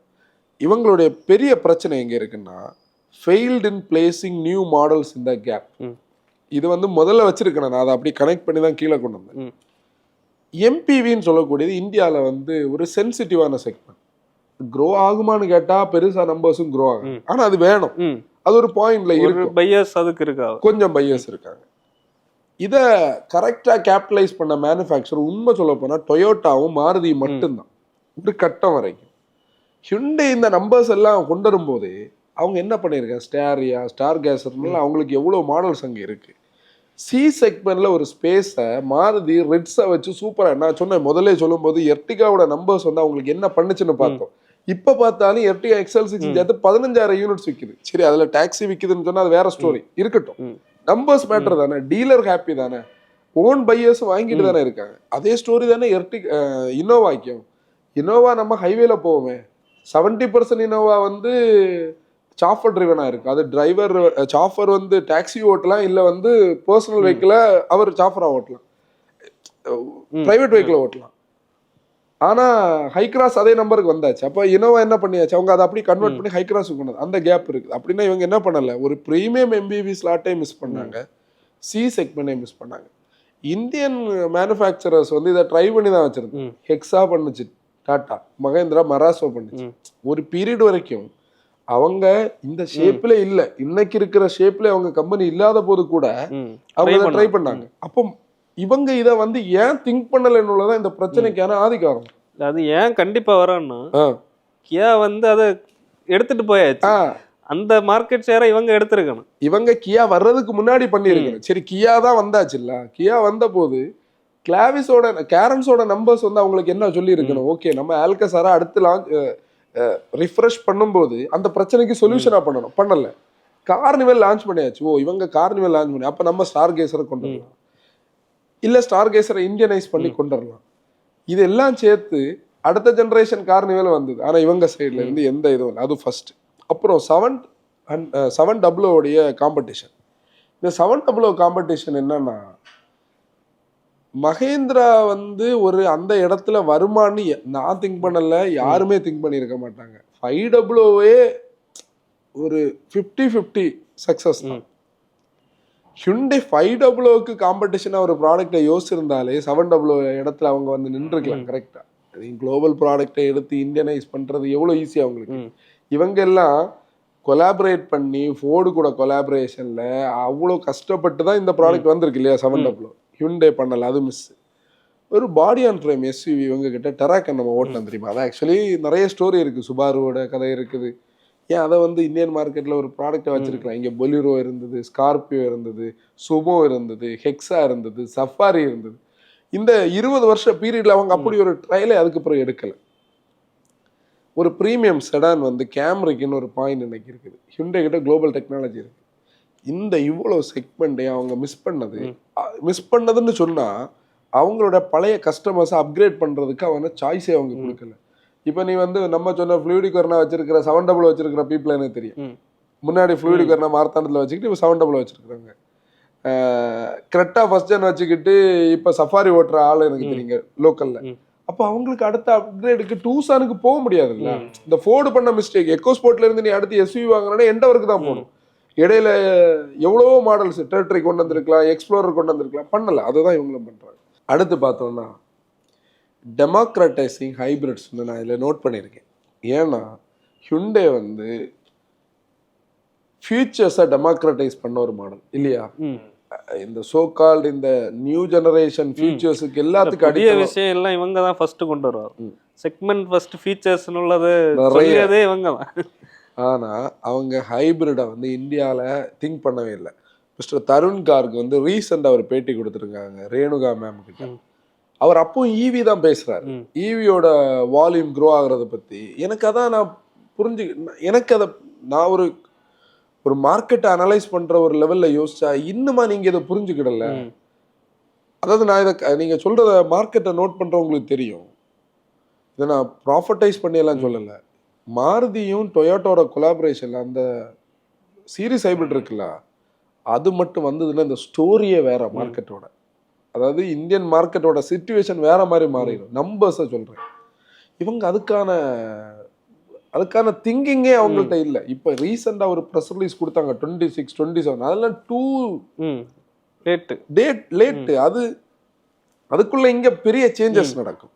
இவங்களுடைய பெரிய பிரச்சனை எங்கே இருக்குன்னா, failed in placing new models in the gap. இது வந்து முதல்ல வச்சிருக்கேன் நான், அதை அப்படி கனெக்ட் பண்ணி தான் கீழே கொண்டு வந்தேன். எம்பிவின்னு சொல்லக்கூடியது இந்தியாவில் வந்து ஒரு சென்சிட்டிவான செக்மெண்ட். க்ரோ ஆகுமான்னு கேட்டால் பெருசாக நம்பர்ஸும் க்ரோ ஆகும், ஆனால் அது வேணும், அது ஒரு பாயிண்ட்ல இருக்கு. பையர்ஸ் அதுக்கு இருக்காங்க, கொஞ்சம் பையர்ஸ் இருக்காங்க. இதை கரெக்டாக கேபிட்டலைஸ் பண்ண மேனுஃபேக்சர் உண்மை சொல்ல போனால் டொயோட்டாவும் மாருதி மட்டும்தான் ஒரு கட்டம் வரைக்கும். ஹிண்டே இந்த நம்பர்ஸ் எல்லாம் கொண்டு வரும்போது அவங்க என்ன பண்ணியிருக்காங்க, ஸ்டாரியா ஸ்டார் கேசர்னால அவங்களுக்கு எவ்வளோ மாடல்ஸ் அங்கே இருக்கு. சி செக்மெண்ட்ல ஒரு ஸ்பேஸை மாருதி ரெட்ஸை வச்சு சூப்பராக, நான் சொன்னேன் முதல்ல சொல்லும்போது எர்டிகாவோட நம்பர்ஸ் வந்து அவங்களுக்கு என்ன பண்ணுச்சுன்னு பார்த்தோம். இப்போ பார்த்தாலும் எர்டிகா XL6 சேர்த்து 15,000 யூனிட்ஸ் விற்குது. சரி, அதில் டாக்ஸி விற்குதுன்னு சொன்னால் அது வேற ஸ்டோரி இருக்கட்டும். நம்பர்ஸ் மேட்டர் தானே, டீலர் ஹாப்பி தானே, ஓன் பையர்ஸ் வாங்கிட்டு தானே இருக்காங்க. அதே ஸ்டோரி தானே இனோவாக்கும். இனோவா நம்ம ஹைவேல போவோமே, 70% இனோவா வந்து சாஃபர் டிரைவனாக இருக்கு. அது டிரைவர் சாஃபர் வந்து டாக்ஸி ஓட்டலாம், இல்லை வந்து பர்சனல் வெஹிக்கிளை அவர் சாஃபராக ஓட்டலாம், பிரைவேட் வெஹிக்கிளை ஓட்டலாம். ஆனால் ஹைக்ராஸ் அதே நம்பருக்கு வந்தாச்சு. அப்போ இனோவா என்ன பண்ணியாச்சு, அவங்க அதை அப்படி கன்வெர்ட் பண்ணி ஹைக்ராஸுக்கு கொண்டது. அந்த கேப் இருக்குது. அப்படின்னா இவங்க என்ன பண்ணலை, ஒரு ப்ரீமியம் MPV ஸ்லாட்டையும் மிஸ் பண்ணாங்க, சி செக்மெண்ட்டையும் மிஸ் பண்ணாங்க. இந்தியன் மேனுஃபேக்சரர்ஸ் வந்து இதை ட்ரை பண்ணி தான் வச்சிருந்தாங்க. ஹெக்ஸா பண்ணுச்சு, டாட்டா, மகேந்திரா மராசோ பண்ணுச்சு. ஒரு பீரியட் வரைக்கும் அவங்க இந்த ஷேப்ல இல்ல, இன்னைக்கு இருக்கிற ஷேப்ல அவங்க கம்பெனி இல்லாத போது கூட அவங்க ட்ரை பண்ணாங்க. அப்போ இவங்க இதை வந்து ஏன் திங்க் பண்ணலன்னுள்ளதான் இந்த பிரச்சனைக்கான ஆதி காரணம். அது ஏன் கண்டிப்பா வரோம்னா, கியா வந்து அதை எடுத்துட்டு போயாச்சு, அந்த மார்க்கெட் ஷேரை இவங்க எடுத்திருக்கணும். இவங்க கியா வர்றதுக்கு முன்னாடி பண்ணிருக்கணும். சரி, கியா தான் வந்தாச்சு இல்ல, கியா வந்த போது கிளாவிஸோட கேரன்ஸோட நம்பர்ஸ் வந்து அவங்களுக்கு என்ன சொல்லி இருக்கணும், ஓகே நம்ம ஆல்கசாரா அடுத்து லான்ச் ரிஃப்ரெஷ் பண்ணும்போது அந்த பிரச்சனைக்கு சொல்யூஷனா பண்ணணும், பண்ணல. கார்னிவல் லான்ச் பண்ணியாச்சு. ஓ இவங்க கார்னிவல் லான்ச் பண்ணி அப்ப நம்ம ஸ்டார் கேசரை கொண்டு வரலாம், இல்ல ஸ்டார் கேசரை இந்தியனைஸ் பண்ணி கொண்டு வரலாம். இதெல்லாம் சேர்த்து அடுத்த ஜெனரேஷன் கார்னிவல் வந்தது. ஆனா இவங்க சைட்ல இருந்து எந்த இதுவும் இல்லை. அது ஃபர்ஸ்ட். அப்புறம் 700 உடைய காம்படிஷன். இந்த 700 காம்படிஷன் என்னன்னா, மகேந்திரா வந்து ஒரு அந்த இடத்துல வருமானு நான் திங்க் பண்ணல, யாருமே திங்க் பண்ணியிருக்க மாட்டாங்க. 500 ஒரு 50-50 சக்சஸ் தான். ஹியூண்டை 500க்கு காம்படிஷனா ஒரு ப்ராடக்டை யோசிச்சிருந்தாலே 700 இடத்துல அவங்க வந்து நின்றுக்கலாம் கரெக்டா. குளோபல் ப்ராடக்டை எடுத்து இந்தியனைஸ் பண்றது எவ்வளவு ஈஸி அவங்களுக்கு. இவங்க எல்லாம் கொலாபரேட் பண்ணி ஃபோர்டு கூட கொலாபரேஷன்ல அவ்வளோ கஷ்டப்பட்டு தான் இந்த ப்ராடக்ட் வந்திருக்கு இல்லையா. 700 ஹியூண்டை பண்ணல, அது மிஸ். ஒரு பாடி ஆன் ஃப்ரேம் எஸ்யூவி இவங்க கிட்ட டெராக்கன் நம்ம ஓட்டணும் தெரியுமா. அது ஆக்சுவலி நிறைய ஸ்டோரி இருக்கு, சுபாருவோட கதை இருக்குது. ஏன் அதை வந்து இந்தியன் மார்க்கெட்ல ஒரு ப்ராடக்டை வச்சிருக்கலாம். இங்கே பொலிரோ இருந்தது, ஸ்கார்பியோ இருந்தது, சுமோ இருந்தது, ஹெக்ஸா இருந்தது, சஃபாரி இருந்தது. இந்த 20 வருஷ பீரியட்ல அவங்க அப்படி ஒரு ட்ரையலை அதுக்கு அப்புறம் எடுக்கல. ஒரு ப்ரீமியம் செடான் வந்து கேம்ரிக்குன்னு ஒரு பாயிண்ட் இன்னைக்கு இருக்குது. ஹியூண்டை கிட்ட குளோபல் டெக்னாலஜி இருக்கு. இந்த இவ்வளோ செக்மெண்ட்டை அவங்க மிஸ் பண்ணதுன்னு சொன்னா அவங்களோட பழைய கஸ்டமர்ஸை அப்கிரேட் பண்றதுக்கு அவங்க சாய்ஸே அவங்க கொடுக்கல. இப்போ நீ வந்து நம்ம சொன்ன ஃப்ளூயிடிக் வர்னா வச்சிருக்கிற 700 வச்சிருக்கிற பீப்புள் எனக்கு தெரியும். முன்னாடி ஃப்ளூயிடிக் வர்னா மார்த்தாண்டத்தில் வச்சுக்கிட்டு இப்போ 700 வச்சிருக்காங்க. கரெக்டா ஃபர்ஸ்ட் ஜென் வச்சுக்கிட்டு இப்போ சஃபாரி ஓட்டுற ஆள் எனக்கு தெரியுங்க லோக்கல்ல. அப்போ அவங்களுக்கு அடுத்த அப்கிரேடுக்கு டூசானுக்கு போக முடியாதுல்ல. இந்த ஃபோர்டு பண்ண மிஸ்டேக், எக்கோஸ்போர்ட்ல இருந்து நீ அடுத்து எஸ்யூவி வாங்கினா எண்டவருக்கு தான் போகணும். இடையில எவ்வளவோ மாடல்ஸ் டெரிட்டரி கொண்டு வந்திருக்கலாம், எக்ஸ்ப்ளோரர் கொண்டு வந்திருக்கலாம், பண்ணல. அதுதான் இவங்களும் பண்றாங்க. அடுத்து பார்த்தோம்னா டெமோக்ரட்டைசிங் ஹைபிரிட்ஸ் நான் இதில் நோட் பண்ணியிருக்கேன். ஏன்னா ஹியூண்டை வந்து ஃபியூச்சர்ஸை டெமோக்ரட்டைஸ் பண்ண ஒரு மாடல் இல்லையா. இந்த சோ கால்டு இந்த நியூ ஜெனரேஷன் ஃபியூச்சர்ஸுக்கு எல்லாத்துக்கும் அடிய விஷயம் எல்லாம் இவங்க தான் ஃபர்ஸ்ட் கொண்டு வருவாங்க. செக்மெண்ட் ஃபர்ஸ்ட் ஃபீச்சர்ஸ் உள்ளது நிறையவே இவங்க தான். ஆனா அவங்க ஹைபிரிடை வந்து இந்தியாவில் திங்க் பண்ணவே இல்லை. மிஸ்டர் தருண் கார்க் வந்து ரீசெண்டாக ஒரு பேட்டி கொடுத்துருக்காங்க ரேணுகா மேம் கிட்ட. அவர் அப்போ ஈவி தான் பேசுறாரு. ஈவியோட வால்யூம் க்ரோ ஆகுறத பத்தி. எனக்கு அதான் நான் எனக்கு அதை நான் ஒரு மார்க்கெட்டை அனலைஸ் பண்ற ஒரு லெவல்ல யோசிச்சா இன்னுமா நீங்க இதை புரிஞ்சுக்கிடல. அதாவது நான் இதை நீங்க சொல்றத மார்க்கெட்டை நோட் பண்றவங்களுக்கு தெரியும். இதை நான் ப்ராஃபிட்டைஸ் பண்ணி எல்லாம் சொல்லல. மாருதியும் டொயோட்டோட கொலாபரேஷன்ல அந்த சீரிஸ் ஹைபிரிட் இருக்குல்ல, அது மட்டும் வந்ததுன்னா இந்த ஸ்டோரியே வேற மார்க்கெட்டோட. அதாவது இந்தியன் மார்க்கெட்டோட சிச்சுவேஷன் வேற மாதிரி மாறிடும். நம்பர்ஸை சொல்றேன். இவங்க அதுக்கான திங்கிங்கே அவங்கள்ட்ட இல்லை. இப்போ ரீசெண்டாக ஒரு ப்ரெஸ் ரிலீஸ் கொடுத்தாங்க 26, 27. அதெல்லாம் லேட்டு. அதுக்குள்ள இங்க பெரிய சேஞ்சஸ் நடக்கும்.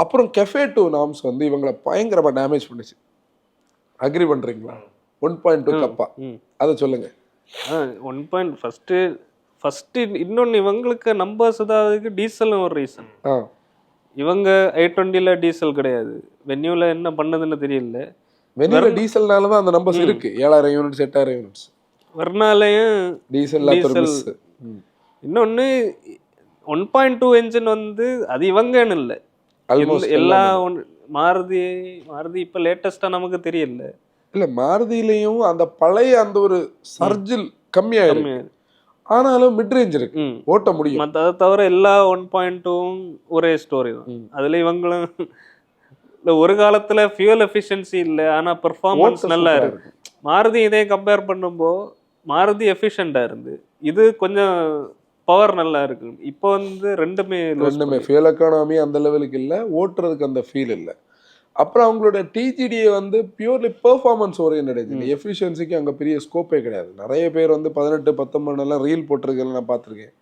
அப்புறம் கெஃபே 2 நார்ம்ஸ் வந்து இவங்களை பயங்கரமா டேமேஜ் பண்ணுச்சு. அக்ரி பண்றீங்களா? 1.2 கப்பா அதை சொல்லுங்க. 1. ஃபர்ஸ்ட் இன்னொன்று இவங்களுக்கு நம்பர்ஸ் தான் டீசல் ஒரு ரீசன். இவங்க i20ல டீசல் கிடையாது. வென்யூல என்ன பண்ணதுன்னு தெரியல. வென்யூல டீசல்னால தான் அந்த நம்பர்ஸ் இருக்கு. 7000 யூனிட்ஸ் 8000 யூனிட்ஸ். வர்னாலயும் டீசல். இன்னொன்னு 1.2 என்ஜின் வந்து அது இவங்கன்னு இல்லை, எல்லா மாருதி இப்ப லேட்டஸ்டா நமக்கு தெரியல. இல்ல மாருதியிலையும் அந்த பழைய அந்த ஒரு சர்ஜில் கம்மியாயிருக்கு. ஆனாலும் மிட் ரேஞ்ச் இருக்கு, ஓட்ட முடியும். அதை தவிர எல்லா 1.2 ஒரே ஸ்டோரி தான். அதுல இவங்களும் ஒரு காலத்துல ஃபியூல் எஃபிஷியன்சி இல்லை, ஆனா பெர்ஃபார்மன்ஸ் நல்லா இருக்கு. மாருதி இதே கம்பேர் பண்ணும்போது மாருதி எஃபிஷியண்டா இருந்து, இது கொஞ்சம் பவர் நல்லா இருக்கு. இப்போ வந்து ரெண்டுமே ஃபியூல் எக்கானமி அந்த லெவலுக்கு இல்லை, ஓட்டுறதுக்கு அந்த ஃபீல் இல்லை. அப்புறம் அவங்களோட டிஜிடியை வந்து பியூர்லி பெர்ஃபார்மன்ஸ் ஓரியன்டட். எஃபிஷியன்சிக்கு அங்கே பெரிய ஸ்கோப்பே கிடையாது. நிறைய பேர் வந்து 18, 19 ரீல் போட்டிருக்கேன் நான் பார்த்துருக்கேன்.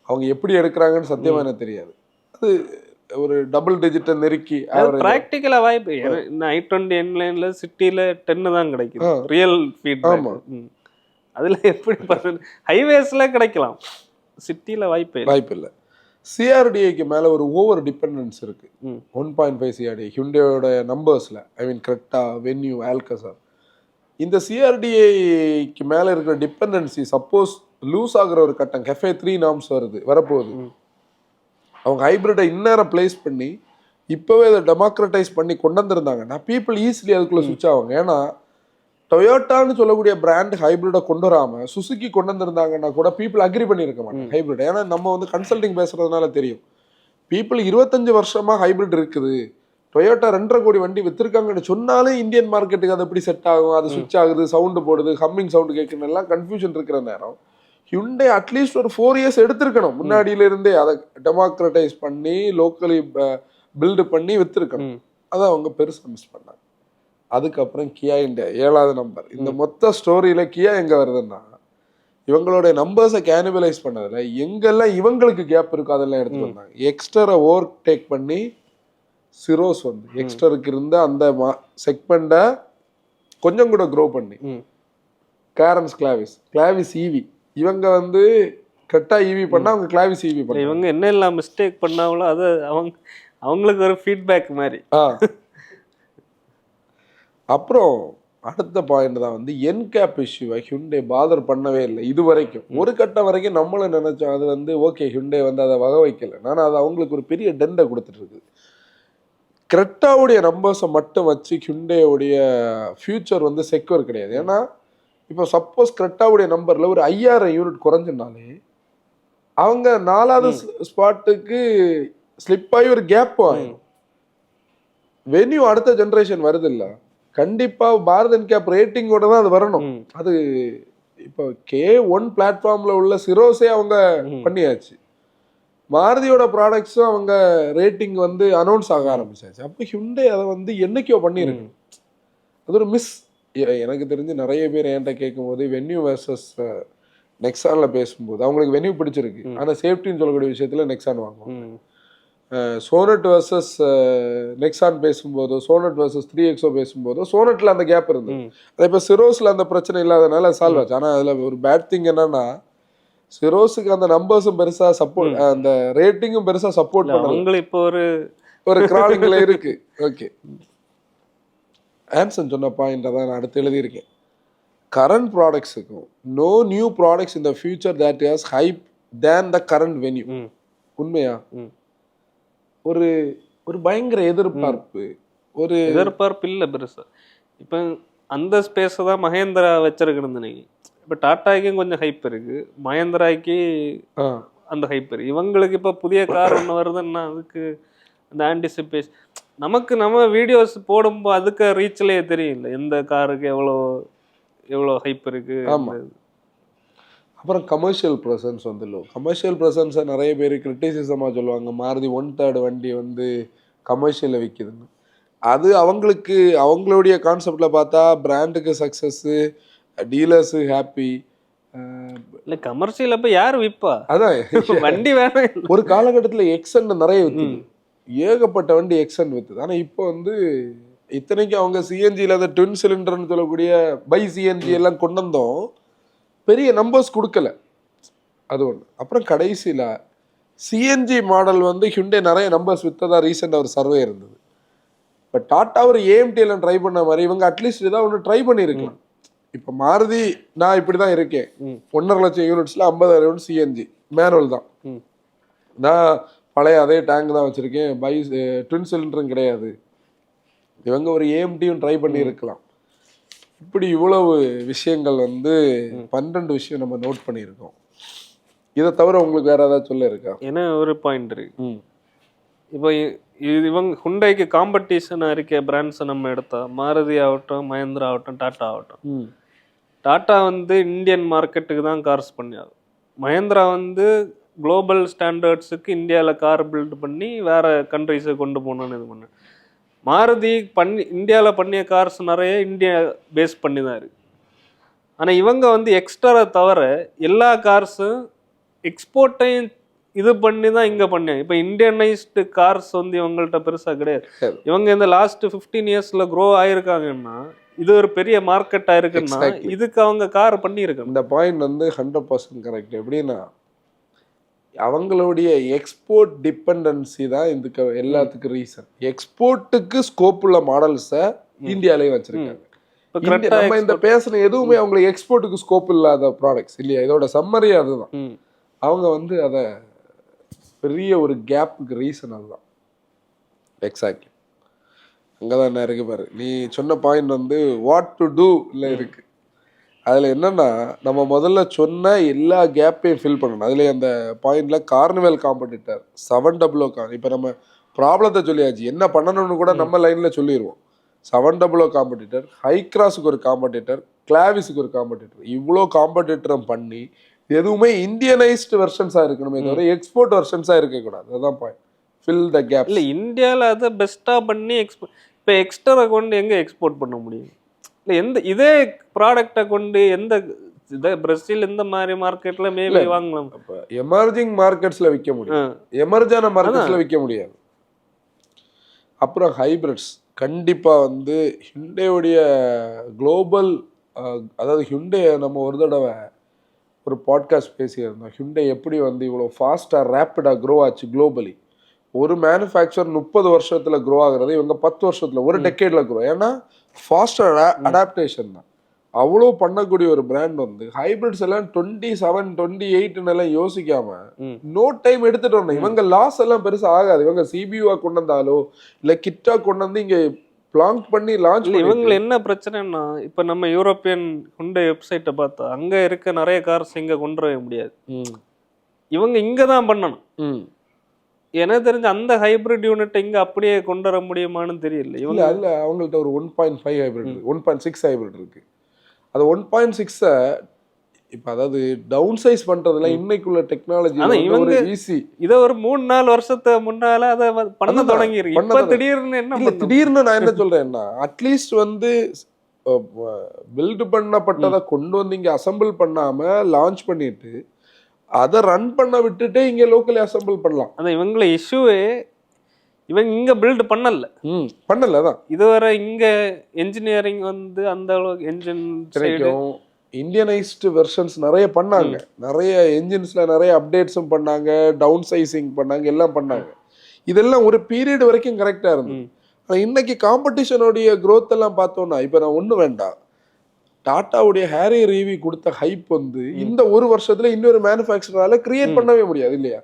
அவங்க எப்படி எடுக்கிறாங்கன்னு சத்தியமாக எனக்கு தெரியாது. அது ஒரு டபுள் டிஜிட்டை நெருக்கி ப்ராக்டிக்கலாக வாய்ப்பு. i20 என்லைன்ல சிட்டியில் 10 தான் கிடைக்குது ரியல் ஃபீட். ஆமாம், அதில் எப்படி ஹைவேஸ்ல கிடைக்கலாம், சிட்டியில் வாய்ப்பு இல்லை. சிஆர்டிஐக்கு மேலே ஒரு ஓவர் டிபெண்டன்ஸ் இருக்கு. 1.5 சிஆர்டிஐ ஹியூண்டையோட நம்பர்ஸில், ஐ மீன் கிரெட்டா, வென்யூ, ஆல்கசார். இந்த சிஆர்டிஐக்கு மேலே இருக்கிற டிபெண்டன்சி சப்போஸ் லூஸ் ஆகுற ஒரு கட்டம் கெஃபே 3 நார்ம்ஸ் வரப்போகுது. அவங்க ஹைபிரிட்டை இந்நேரம் பிளேஸ் பண்ணி இப்போவே அதை டெமோக்ரட்டைஸ் பண்ணி கொண்டு வந்திருந்தாங்கன்னா பீப்புள் ஈஸிலி அதுக்குள்ளே சுவிட்ச் ஆவாங்க. ஏன்னா டொயோட்டான்னு சொல்லக்கூடிய பிராண்ட் ஹைபிரிடை கொண்டு வராம சுசுகி கொண்டு வந்திருந்தாங்கன்னா கூட பீப்புள் அக்ரி பண்ணியிருக்க மாட்டாங்க ஹைபிரிட். ஏன்னா நம்ம வந்து கன்சல்டிங் பேசுறதுனால தெரியும், பீப்புள் 25 வருஷமா ஹைபிரிட் இருக்குது, டொயோட்டா 2.5 கோடி வண்டி வித்திருக்காங்கன்னு சொன்னாலே இந்தியன் மார்க்கெட்டுக்கு அது எப்படி செட் ஆகும், அது சுவிட்ச் ஆகுது, சவுண்டு போடுது, ஹம்மிங் சவுண்டு கேட்குன்னு எல்லாம் கன்ஃபியூஷன் இருக்கிற நேரம் ஹியூண்டை அட்லீஸ்ட் ஒரு 4 இயர்ஸ் எடுத்திருக்கணும் முன்னாடியில இருந்தே, அதை டெமோக்ரட்டைஸ் பண்ணி லோக்கலி பில்டு பண்ணி வித்திருக்கணும். அதை அவங்க பெருசா மிஸ் பண்ணாங்க. அதுக்கப்புறம் கியா இந்தியா 7வது நம்பர். இந்த மொத்த ஸ்டோரியில கியா எங்க வருதுன்னா, இவங்களுடைய நம்பர்ஸை கேனிபலைஸ் பண்ணதுல எங்கெல்லாம் இவங்களுக்கு கேப் இருக்கோ அதெல்லாம் எடுத்து வந்தாங்க. எக்ஸ்டரை ஓவர் டேக் பண்ணி சிரோஸ் வந்து எக்ஸ்டருக்கு இருந்த அந்த செக்மெண்ட்டை கொஞ்சம் கூட க்ரோ பண்ணி கேரன்ஸ் கிளாவிஸ் ஈவி இவங்க வந்து கரெக்டா ஈவி பண்ணா அவங்க கிளாவிஸ் ஈவி பண்ண இவங்க என்ன எல்லாம் மிஸ்டேக் பண்ணாங்களோ அது அவங்களுக்கு ஒரு ஃபீட்பேக் மாதிரி. அப்புறம் அடுத்த பாயிண்ட் தான் வந்து என்கேப் இஷ்யூவை ஹியூண்டே பாதர் பண்ணவே இல்லை இது வரைக்கும். ஒரு கட்டம் வரைக்கும் நம்மளும் நினைச்சோம் அது வந்து ஓகே ஹியூண்டே வந்து அதை வகை வைக்கல, ஆனால் அது அவங்களுக்கு ஒரு பெரிய டெண்டை கொடுத்துட்டு இருக்கு. கிரெட்டாவுடைய நம்பர்ஸை மட்டும் வச்சு ஹியூண்டேவுடைய ஃபியூச்சர் வந்து செக்யூர் கிடையாது. ஏன்னா இப்போ சப்போஸ் கிரெட்டாவுடைய நம்பர்ல ஒரு 5000 யூனிட் குறைஞ்சினாலே அவங்க 4வது ஸ்பாட்டுக்கு ஸ்லிப் ஆகி ஒரு கேப் ஆகும். வென்யூ அடுத்த ஜெனரேஷன் வருது இல்ல, கண்டிப்பா பாரத் என்கேப் ரேட்டிங்கோட தான் அது வரணும். அது இப்போ K1 பிளாட்ஃபார்ம்ல உள்ள சிரோஸே அவங்க பண்ணியாச்சு, மாருதியோட ப்ராடக்ட்ஸும் அவங்க ரேட்டிங் வந்து அனௌன்ஸ் ஆக ஆரம்பிச்சாச்சு. அப்போ ஹியூண்டே அதை வந்து என்னைக்கோ பண்ணியிருக்கு. அது ஒரு மிஸ். எனக்கு தெரிஞ்சு நிறைய பேர் என்கிட்ட கேட்கும்போது வென்யூ வர்சஸ் நெக்ஸான்ல பேசும்போது அவங்களுக்கு வென்யூ பிடிச்சிருக்கு, ஆனால் சேஃப்டின்னு சொல்லக்கூடிய விஷயத்துல நெக்ஸான் வாங்குவோம். சோனட் வர்சஸ் நெக்ஸான் பேசும்போதோ சோனட் வர்சஸ் 3XO பேசும்போதோ சோனட்ல அந்த கேப் இருந்தது. அதே இப்போ சிரோஸ்ல அந்த பிரச்சனை இல்லாதனால சால்வ் ஆச்சு. ஆனால் அதில் ஒரு பேட் திங் என்னன்னா சிரோஸுக்கு அந்த நம்பர்ஸும் பெருசா சப்போர்ட், அந்த ரேட்டிங்கும் பெருசா சப்போர்ட் பண்ணல. இப்போ ஒரு கிராலிங்ல இருக்கு. ஓகே, ஆன்சன் சொன்ன பாயிண்ட்டை தான் நான் அடுத்து எழுதியிருக்கேன். கரண்ட் ப்ராடக்ட்ஸுக்கும் no new products in the future that has hype than the current Venue. உண்மையா? ஒரு ஒரு பயங்கர எதிர்பார்ப்பு இல்லை பெருசா. இப்போ அந்த ஸ்பேஸை தான் மகேந்திரா வச்சிருக்கணும். இப்போ டாட்டாக்கும் கொஞ்சம் ஹைப் இருக்கு, மகேந்திராக்கு அந்த ஹைப் இருக்கு. இவங்களுக்கு இப்போ புதிய கார் ஒன்று வருதுன்னா அதுக்கு அந்த ஆன்டிசிபேஷன் நம்ம வீடியோஸ் போடும்போது அதுக்கு ரீச்லேயே தெரியல எந்த காருக்கு எவ்வளோ ஹைப் இருக்கு. அப்புறம் கமர்ஷியல் ப்ரெசன்ஸ் வந்து கமர்ஷியல் ப்ரெசன்ஸை நிறைய பேர் கிரிட்டிசிசமாக சொல்லுவாங்க, மாருதி 1/3 வண்டி வந்து கமர்ஷியலில் விற்கிதுன்னு. அது அவங்களுக்கு அவங்களுடைய கான்செப்டில் பார்த்தா பிராண்டுக்கு சக்ஸஸ்ஸு, டீலர்ஸு ஹாப்பி. இல்லை கமர்ஷியல் அப்போ யார் விற்பா? அதான் வண்டி வேணும். ஒரு காலகட்டத்தில் எக்ஸன் நிறைய விற்றுது, ஏகப்பட்ட வண்டி எக்ஸன் விற்றுது. ஆனால் இப்போ வந்து இத்தனைக்கும் அவங்க சிஎன்ஜியில் அந்த ட்வின் சிலிண்டர்னு சொல்லக்கூடிய பை சிஎன்ஜி எல்லாம் கொண்டு வந்தோம், பெரிய நம்பர்ஸ் கொடுக்கல. அது ஒன்று. அப்புறம் கடைசியில் சிஎன்ஜி மாடல் வந்து ஹியூண்டே நிறைய நம்பர்ஸ் விற்றதா ரீசெண்டாக ஒரு சர்வே இருந்தது. இப்போ டாட்டா ஒரு ஏஎம்டிஎல்லாம் ட்ரை பண்ண மாதிரி இவங்க அட்லீஸ்ட் ஏதாவது ஒன்று ட்ரை பண்ணியிருக்கலாம். இப்போ மாருதி நான் இப்படி தான் இருக்கேன், 1.5 லட்சம் யூனிட்ஸில் 50,000 யூனிட் சிஎன்ஜி மேனுவல் தான், நான் பழைய அதே டேங்க் தான் வச்சுருக்கேன், ட்வின் சிலிண்டரும் கிடையாது. இவங்க ஒரு ஏஎம்டியும் ட்ரை பண்ணியிருக்கலாம். இப்படி இவ்வளவு விஷயங்கள் வந்து 12 விஷயம் நம்ம நோட் பண்ணியிருக்கோம். இதை தவிர உங்களுக்கு வேற ஏதாவது சொல்ல இருக்கா? ஏன்னா ஒரு பாயிண்ட் இருக்கு. இப்போ இவங்க ஹுண்டாய்க்கு காம்படிஷனாக இருக்க பிராண்ட்ஸை நம்ம எடுத்தா மாருதி ஆகட்டும், மஹேந்திரா ஆகட்டும், டாட்டா ஆகட்டும். டாட்டா வந்து இந்தியன் மார்க்கெட்டுக்கு தான் கார்ஸ் பண்ணியாகும். மஹேந்திரா வந்து குளோபல் ஸ்டாண்டர்ட்ஸுக்கு இந்தியாவில் கார் பில்ட் பண்ணி வேற கண்ட்ரிஸை கொண்டு போகணுன்னு இது பண்ண. மாருதி இந்தியாவில் பண்ணிய கார்ஸ் நிறைய இந்தியா பேஸ் பண்ணி தான் இருக்கு. ஆனால் இவங்க வந்து எக்ஸ்ட்ரா தவிர எல்லா கார்ஸும் எக்ஸ்போர்ட்டையும் இது பண்ணி தான் இங்கே பண்ணாங்க. இப்போ இந்தியனைஸ்டு கார்ஸ் வந்து இவங்கள்ட்ட பெருசாக கிடையாது. இவங்க இந்த லாஸ்ட் 15 இயர்ஸில் க்ரோ ஆயிருக்காங்கன்னா இது ஒரு பெரிய மார்க்கெட்டாக இருக்குன்னா இதுக்கு அவங்க கார் பண்ணியிருக்காங்க. இந்த பாயிண்ட் வந்து 100% கரெக்ட். எப்படின்னா அவங்களுடைய எக்ஸ்போர்ட் டிபெண்டன்சி தான் இதுக்கு எல்லாத்துக்கும் ரீசன். எக்ஸ்போர்ட்டுக்கு ஸ்கோப் உள்ள மாடல்ஸை இந்தியாலேயே வச்சிருக்காங்க. நம்ம இந்த பேசுன எதுவுமே அவங்களுக்கு எக்ஸ்போர்ட்டுக்கு ஸ்கோப் இல்லாத ப்ராடக்ட்ஸ் இல்லையா? இதோட சம்மரி அதுதான். அவங்க வந்து அதை பெரிய ஒரு கேப்புக்கு ரீசன் அதுதான். எக்ஸாக்ட்லி. அங்கதான் என்ன இருக்கு பாரு, நீ சொன்ன பாயிண்ட் வந்து வாட் டு டூ இல்லை இருக்கு. அதில் என்னன்னா நம்ம முதல்ல சொன்ன எல்லா கேப்பையும் ஃபில் பண்ணணும். அதுலேயே அந்த பாயிண்ட்ல கார்னிவல் காம்படிட்டர் 700 இப்போ நம்ம ப்ராப்ளத்தை சொல்லியாச்சு, என்ன பண்ணணும்னு கூட நம்ம லைனில் சொல்லிடுவோம். 700 காம்படிட்டர், ஹை கிராஸுக்கு ஒரு காம்படிட்டர், கிளாவிஸுக்கு ஒரு காம்படிட்டர், இவ்வளோ காம்படிட்டரும் பண்ணி எதுவுமே இந்தியனைஸ்டு வெர்ஷன்ஸாக இருக்கணுமே தவிர எக்ஸ்போர்ட் வெர்ஷன்ஸாக இருக்கக்கூடாது. அதுதான் பாயிண்ட். ஃபில் த கேப். இல்லை இந்தியாவில் அதை பெஸ்ட்டாக பண்ணி இப்போ எக்ஸ்ட்ரா கொண்டு எங்கே எக்ஸ்போர்ட் பண்ண முடியும்? இல்லை இதே ப்ராடக்டை கொண்டு எந்த பிரேசில் இந்த மாதிரி மார்க்கெட்ல மேபி வாங்கலாம். அப்போ எமர்ஜிங் மார்க்கெட்ஸில் விற்க முடியும், எமர்ஜான மார்க்கெட்ஸில் விற்க முடியாது. அப்புறம் ஹைபிரிட்ஸ் கண்டிப்பாக வந்து ஹிண்டேவுடைய குளோபல், அதாவது ஹிண்டே நம்ம ஒரு தடவை ஒரு பாட்காஸ்ட் பேசியிருந்தோம். ஹிண்டே எப்படி வந்து இவ்வளோ ஃபாஸ்ட்டாக ரேப்பிடாக க்ரோ ஆச்சு குளோபலி. ஒரு மேனுஃபேக்சர் 30 வருஷத்தில் க்ரோ ஆகுறது இவங்க 10 வருஷத்தில், ஒரு டெக்கேடில் க்ரோ. ஏன்னா ஃபாஸ்டர் அடாப்டேஷன் தான். அவ்வளோ பண்ணக்கூடிய ஒரு பிராண்ட் வந்து ஹைபிரிட்ஸ் எல்லாம் 27, 28 எல்லாம் யோசிக்காம நோ டைம் எடுத்துட்டு வரணும். இவங்க லாஸ் எல்லாம் பெருசாக ஆகாது. இவங்க சிபியூவா கொண்டு வந்தாலோ இல்லை கிட்டா கொண்டு வந்து இங்கே பிளாங்க் பண்ணி லான்ச். இவங்க என்ன பிரச்சனைன்னா, இப்போ நம்ம யூரோப்பியன் ஹுண்டை வெப்சைட்டை பார்த்தா அங்கே இருக்க நிறைய கார்ஸ் இங்கே கொண்டு வர முடியாது. இவங்க இங்கே தான் பண்ணணும். எனக்கு தெரிஞ்ச அந்த ஹைபிரிட் யூனிட் இங்க அப்படியே கொண்டு வர முடியுமான்னு தெரியல. இவங்க அல்ல, அவங்கள்ட்ட ஒரு 1.5 ஹைபிரிட், 1.6 ஹைபிரிட் இருக்கு. அது 1.6 இப்போ அதாவது டவுன் சைஸ் பண்றதுல இன்னைக்குள்ள டெக்னாலஜி இவங்க ஈஸி. இதை ஒரு 3-4 வருஷத்து முன்னால அதை பண்ண தொடங்கி இருக்கு. இப்ப திடீர்னு என்ன திடீர்னு நான் என்ன சொல்றேன்னா, அட்லீஸ்ட் வந்து பில்டு பண்ணப்பட்டதை கொண்டு வந்து இங்க அசம்பிள் பண்ணாம லான்ச் பண்ணிட்டு அதை ரன் பண்ண விட்டுட்டு இங்க லோக்கலி அசம்பிள் பண்ணலாம். அதான் இவங்கள இஷ்யூவே, இவங்க இங்க பில்டு பண்ணல தான் இதுவரை. இங்க என்ஜினியரிங் வந்து அந்த அளவுக்கு என்ஜின் கிடைக்கும். இந்தியனைஸ்டு வெர்ஷன்ஸ் நிறைய பண்ணாங்க, நிறைய என்ஜின்ஸ்ல நிறைய அப்டேட்ஸும் பண்ணாங்க, டவுன் சைசிங் பண்ணாங்க, எல்லாம் பண்ணாங்க. இதெல்லாம் ஒரு பீரியட் வரைக்கும் கரெக்டா இருந்தது. ஆனால் இன்னைக்கு காம்படிஷனுடைய க்ரோத் எல்லாம் பார்த்தோம்னா, இப்போ நான் ஒன்றும் வேண்டாம், டாட்டாவுடைய ஹேரியர் ஈவி கொடுத்த ஹைப் வந்து இந்த ஒரு வருஷத்துல இன்னொரு மேனுஃபேக்சரால கிரியேட் பண்ணவே முடியாது இல்லையா?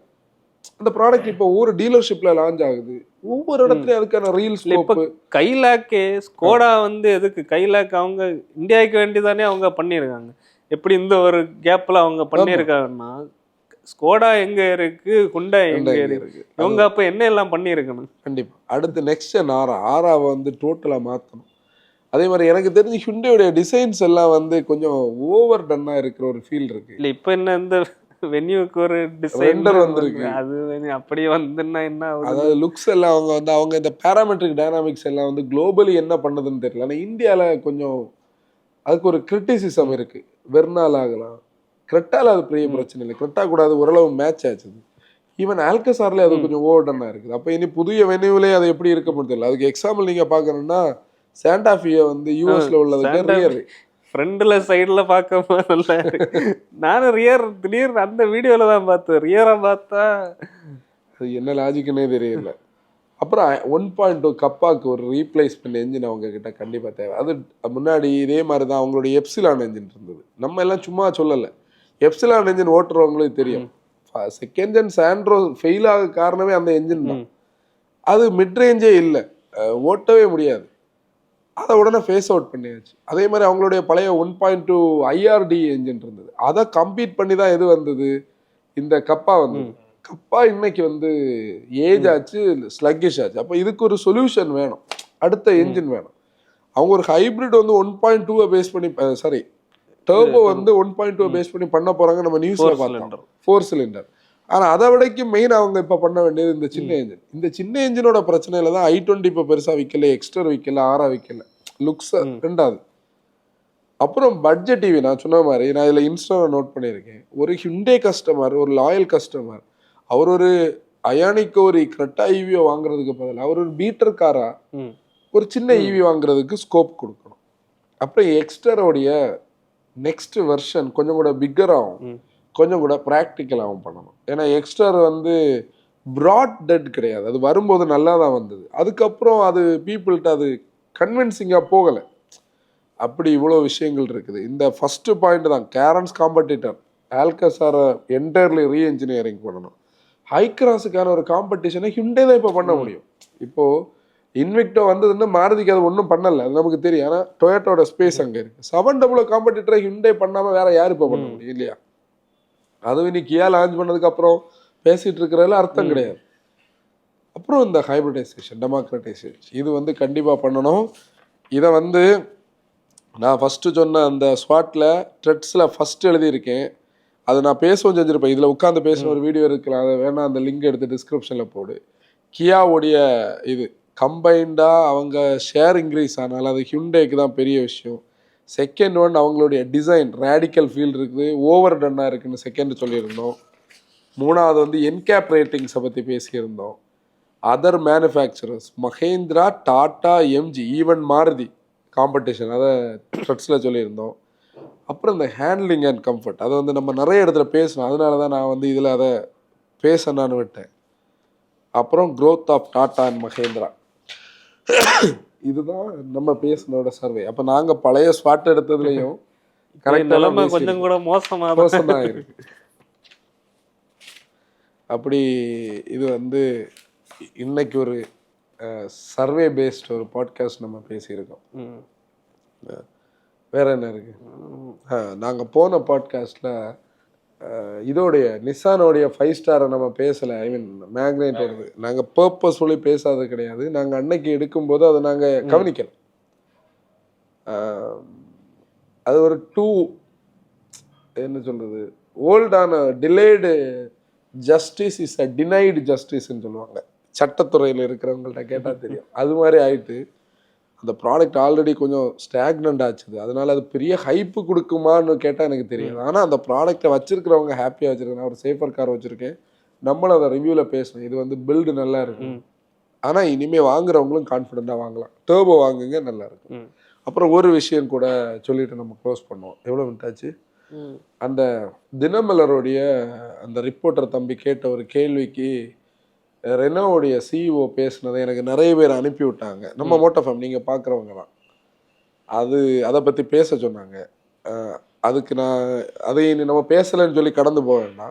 அந்த ப்ராடக்ட் இப்போ ஒவ்வொரு டீலர்ஷிப்ல லான்ச் ஆகுது, ஒவ்வொரு இடத்துலயும் அதுக்கான ரீல் ஸ்கோப். கைலாக்கே ஸ்கோடா வந்து எதுக்கு கைலாக் அவங்க இந்தியாவுக்கு வேண்டிதானே அவங்க பண்ணியிருக்காங்க. எப்படி இந்த ஒரு கேப்ல அவங்க பண்ணியிருக்காங்கன்னா, ஸ்கோடா எங்க இருக்கு, ஹுண்டா எங்க இருக்கு, இவங்க அப்ப என்ன எல்லாம் பண்ணியிருக்கணும். கண்டிப்பா அடுத்து நெக்ஸ்ட் ஆராவை வந்து டோட்டலா மாத்தணும். அதே மாதிரி எனக்கு தெரிஞ்சு ஹுண்டையோட டிசைன்ஸ் எல்லாம் வந்து கொஞ்சம் ஓவர் டன்னா இருக்கிற ஒரு ஃபீல் இருக்கு. இல்ல இப்ப என்ன இந்த வென்யூக்கு ஒரு டிசைனர் வந்திருக்கு, அது அப்படியே வந்துன்னா என்ன, அதாவது லுக்ஸ் எல்லாம் அவங்க இந்த பேராமெட்ரிக் டைனாமிக்ஸ் எல்லாம் வந்து குளோபலி என்ன பண்ணதுன்னு தெரியல. ஆனால் இந்தியாவில் கொஞ்சம் அதுக்கு ஒரு கிரிட்டிசிசம் இருக்கு. வெர்னால் ஆகலாம், கிரெட்டால அது பெரிய பிரச்சனை இல்லை, கிரெட்டா கூட அது ஓரளவு மேட்ச் ஆச்சு. ஈவன் ஆல்கசார்லேயே அது கொஞ்சம் ஓவர் டன்னா இருக்குது. அப்போ இனி புதிய வென்யூவிலே அது எப்படி இருக்க முடியல. அதுக்கு எக்ஸாம்பிள் நீங்க பார்க்கணும்னா சாண்டாஃபியை வந்து யூஎஸ்ல உள்ளதுக்கு ரியர் ஃப்ரண்ட்ல சைடுல பார்க்க நல்லா இருக்கு. நானும் ரியர் திடீர்னு அந்த வீடியோல தான் பார்த்தேன், ரியரா பார்த்தா அது என்ன லாஜிக்குன்னே தெரியல. அப்புறம் 1.2 கப்பாக்கு ஒரு ரீப்ளேஸ்மெண்ட் என்ஜின் அவங்க கிட்ட கண்டிப்பா தேவை. அது முன்னாடி இதே மாதிரி தான் அவங்களுடைய எப்சிலான் என்ஜின் இருந்தது. நம்ம எல்லாம் சும்மா சொல்லலை, எப்சிலான் என்ஜின் ஓட்டுறவங்களுக்கு தெரியும். செகண்ட் ஜென் சாண்ட்ரோ ஃபெயில் ஆக காரணமே அந்த என்ஜின் தான். அது மிட் ரேஞ்சே இல்லை, ஓட்டவே முடியாது. அதை உடனே ஃபேஸ் அவுட் பண்ணியாச்சு. அதே மாதிரி அவங்களுடைய பழைய 1.2 ஐஆர்டி என்ஜின் இருந்தது, அதை கம்பீட் பண்ணி தான் எது வந்தது, இந்த கப்பா வந்தது. கப்பா இன்னைக்கு வந்து ஏஜ் ஆச்சு, ஸ்லக்கிஷ் ஆச்சு. அப்போ இதுக்கு ஒரு சொல்யூஷன் வேணும், அடுத்த என்ஜின் வேணும். அவங்க ஒரு ஹைபிரிட் வந்து 1.2 பேஸ் பண்ணி, சாரி டர்போ வந்து 1.2 பேஸ் பண்ணி பண்ண போறாங்க. நம்ம நியூஸ்ல பார்த்தோம் 4 சிலிண்டர். ஆனால் அதை விடைக்கு மெயின் அவங்க இப்போ பண்ண வேண்டியது இந்த சின்ன என்ஜின். இந்த சின்ன என்ஜினோட பிரச்சனையில தான் i20 இப்போ பெருசாக விற்கல, எக்ஸ்டர் விற்கல, ஆரா விற்கல, லுக்ஸ் ரெண்டாவது. அப்புறம் பட்ஜெட் டிவி நான் சொன்ன மாதிரி நான் இதில் இன்ஸ்டாவில் நோட் பண்ணியிருக்கேன். ஒரு ஹிண்டே கஸ்டமர், ஒரு லாயல் கஸ்டமர், அவர் ஒரு அயானிக்கோ ஒரு கிரெட்டா ஈவியோ வாங்குறதுக்கு பதிலாக அவர் ஒரு பீட்டர் காரா ஒரு சின்ன ஈவி வாங்குறதுக்கு ஸ்கோப் கொடுக்கணும். அப்புறம் எக்ஸ்டரோடைய நெக்ஸ்ட் வெர்ஷன் கொஞ்சம் கூட பிக்கராகவும் கொஞ்சம் கூட ப்ராக்டிக்கலாகவும் பண்ணணும். ஏன்னா எக்ஸ்டர் வந்து ப்ராட் டெட் கிடையாது, அது வரும்போது நல்லா தான் வந்தது, அதுக்கப்புறம் அது பீப்புள்கிட்ட அது கன்வின்சிங்காக போகலை. அப்படி இவ்வளோ விஷயங்கள் இருக்குது. இந்த ஃபர்ஸ்ட் பாயிண்ட் தான் கேரன்ஸ் காம்படிட்டர் ஆல்கசாரை என்டையர்லி ரீஎன்ஜினியரிங் பண்ணணும். ஹை கிராஸுக்கான ஒரு காம்படிஷனை ஹிண்டே தான் இப்போ பண்ண முடியும். இப்போது இன்விக்டோ வந்ததுன்னா மாருதிக்கு அது ஒன்றும் பண்ணல, அது நமக்கு தெரியும். ஆனால் டொயோட்டோட ஸ்பேஸ் அங்கே இருக்கு. 700 காம்படிட்டரை ஹிண்டே பண்ணாமல் வேற யாரு இப்போ பண்ண முடியும் இல்லையா? அதுவும் இன்னைக்கு கியா லான்ச் பண்ணதுக்கு அப்புறம் பேசிட்டு இருக்கிறதுல அர்த்தம் கிடையாது. அப்புறம் இந்த ஹைப்ரிடைசேஷன், டெமோக்ரட்டைசேஷன், இது வந்து கண்டிப்பாக பண்ணணும். இதை வந்து நான் ஃபஸ்ட்டு சொன்ன அந்த ஸ்வாட்டில் ட்ரெட்ஸில் ஃபஸ்ட்டு எழுதியிருக்கேன். அதை நான் பேசவும் செஞ்சுருப்பேன். இதில் உட்காந்து பேசின ஒரு வீடியோ இருக்கலாம், அதை வேணால் அந்த லிங்க் எடுத்து டிஸ்கிரிப்ஷனில் போடு. கியாவுடைய இது கம்பைண்டாக அவங்க ஷேர் இன்க்ரீஸ் ஆனாலும் அது ஹியூண்டேக்கு தான் பெரிய விஷயம். செகண்ட் ஒன், அவங்களுடைய டிசைன் ரேடிக்கல் ஃபீல் இருக்குது, ஓவர் டன்னாக இருக்குன்னு செகண்ட் சொல்லியிருந்தோம். மூணாவது வந்து என்கேப் ரேட்டிங்ஸை பற்றி பேசியிருந்தோம். Other manufacturers Mahindra, tata, MG, even Maruti competition, அதை ட்ரெட்ஸில் சொல்லியிருந்தோம். அப்புறம் இந்த ஹேண்ட்லிங் அண்ட் கம்ஃபர்ட், அதை வந்து நம்ம நிறைய இடத்துல பேசணும். அதனால தான் நான் வந்து இதில் அதை பேசணும்னு விட்டேன். அப்புறம் growth of Tata and Mahindra, இதுதான் நம்ம பேசினோட சர்வே. அப்போ நாங்கள் பழைய ஸ்பாட் எடுத்ததுலையும் கரெக்டாக கொஞ்சம் கூட மோசமாக இருக்கு. அப்படி இது வந்து இன்னைக்கு ஒரு சர்வே பேஸ்ட் ஒரு பாட்காஸ்ட் நம்ம பேசியிருக்கோம். வேற என்ன இருக்கு? நாங்கள் போன பாட்காஸ்டில் இதோடைய நிசானோடைய 5 ஸ்டாரை நம்ம பேசலை. ஐ மீன் மேக்னேட்டோடது நாங்கள் பர்பஸ்ஃபுல்லி பேசாதது கிடையாது. நாங்கள் அன்னைக்கு எடுக்கும்போது அதை நாங்கள் கவனிக்கல. அது ஒரு என்ன சொல்றது, ஓல்டான delayed justice is a denied ஜஸ்டிஸ்ன்னு சொல்லுவாங்க. சட்டத்துறையில் இருக்கிறவங்கள்ட்ட கேட்டால் தெரியும். அது மாதிரி ஆயிட்டு அந்த ப்ராடக்ட் ஆல்ரெடி கொஞ்சம் ஸ்டாக்னண்ட் ஆச்சுது. அதனால அது பெரிய ஹைப்பு கொடுக்குமான்னு கேட்டால் எனக்கு தெரியாது. ஆனால் அந்த ப்ராடக்டை வச்சிருக்கிறவங்க ஹாப்பியாக வச்சிருக்கேன். நான் ஒரு சேஃபர் கார் வச்சுருக்கேன், நம்மளும் அதை ரிவ்யூவில் பேசணும். இது வந்து பில்டு நல்லா இருக்கு, ஆனால் இனிமேல் வாங்குறவங்களும் கான்ஃபிடென்ட்டாக வாங்கலாம். டர்போ வாங்குங்க, நல்லா இருக்கு. அப்புறம் ஒரு விஷயம் கூட சொல்லிட்டு நம்ம க்ளோஸ் பண்ணுவோம். எவ்வளோ மினிட்டாச்சு? அந்த தினமலருடைய அந்த ரிப்போர்ட்டர் தம்பி கேட்ட ஒரு கேள்விக்கு ரெனோவுடைய சிஇஓ பேசுனதை எனக்கு நிறைய பேர் அனுப்பி விட்டாங்க. நம்ம மோட்டோஃபேம் நீங்கள் பார்க்குறவங்க தான். அதை பற்றி பேச சொன்னாங்க. அதுக்கு நான் அதை நம்ம பேசலைன்னு சொல்லி கடந்து போவேன்னா,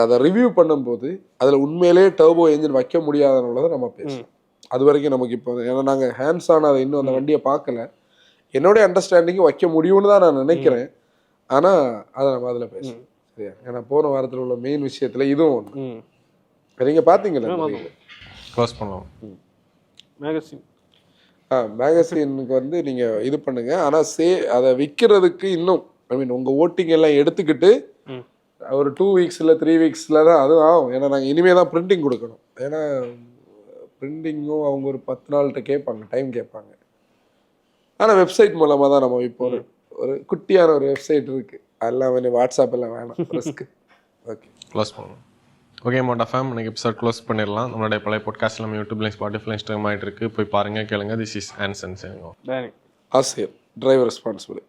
அதை ரிவ்யூ பண்ணும்போது அதில் உண்மையிலே டர்போ என்ஜின் வைக்க முடியாதனால நம்ம பேசலாம். அது வரைக்கும் நமக்கு இப்போ, ஏன்னா நாங்கள் ஹேண்ட்ஸ் ஆன் அதை இன்னும் அந்த வண்டியை பார்க்கல. என்னுடைய அண்டர்ஸ்டாண்டிங்கு வைக்க முடியும்னு தான் நான் நினைக்கிறேன். ஆனால் அதை நம்ம அதில் பேசலாம், சரியா? ஏன்னா போன வாரத்தில் உள்ள மெயின் விஷயத்தில் இதுவும் ஒன்று. நீங்க பாத்தீங்களா? க்ளோஸ் பண்ணுவோம். மேகசினுக்கு வந்து நீங்க இது பண்ணுங்க. ஆனா அதை விற்கிறதுக்கு இன்னும், ஐ மீன் உங்க ஓட்டிங் எல்லாம் எடுத்துக்கிட்டு ஒரு 2 வீக்ஸ்ல 3 வீக்ஸ்ல தான் அது ஆகும். ஏன்னா நாங்கள் இனிமே தான் பிரிண்டிங் கொடுக்கணும். ஏன்னா பிரிண்டிங்கும் அவங்க ஒரு 10 நாள்கிட்ட கேட்பாங்க, டைம் கேட்பாங்க. ஆனால் வெப்சைட் மூலமாக தான் நம்ம இப்போ ஒரு குட்டியான ஒரு வெப்சைட் இருக்கு. அதெல்லாம் வாட்ஸ்அப் எல்லாம் வேணாம், ரிஸ்க். ஓகே, க்ளோஸ் பண்ணுவோம். ஓகே மோட்டோஃபேம், இன்னைக்கு எபிசோட் க்ளோஸ் பண்ணிடலாம். நம்மளுடைய பழைய பாட்காஸ்ட் நம்ம யூடியூப்லையும் ஸ்பாட்டிஃபைலையும் இன்ஸ்டாகிராம் ஆகிட்டு இருக்கு. போய் பாருங்க, கேளுங்க. This is Anson Sengo. ஆசிரியர் டிரைவர் ரெஸ்பான்சிபிலிட்டி.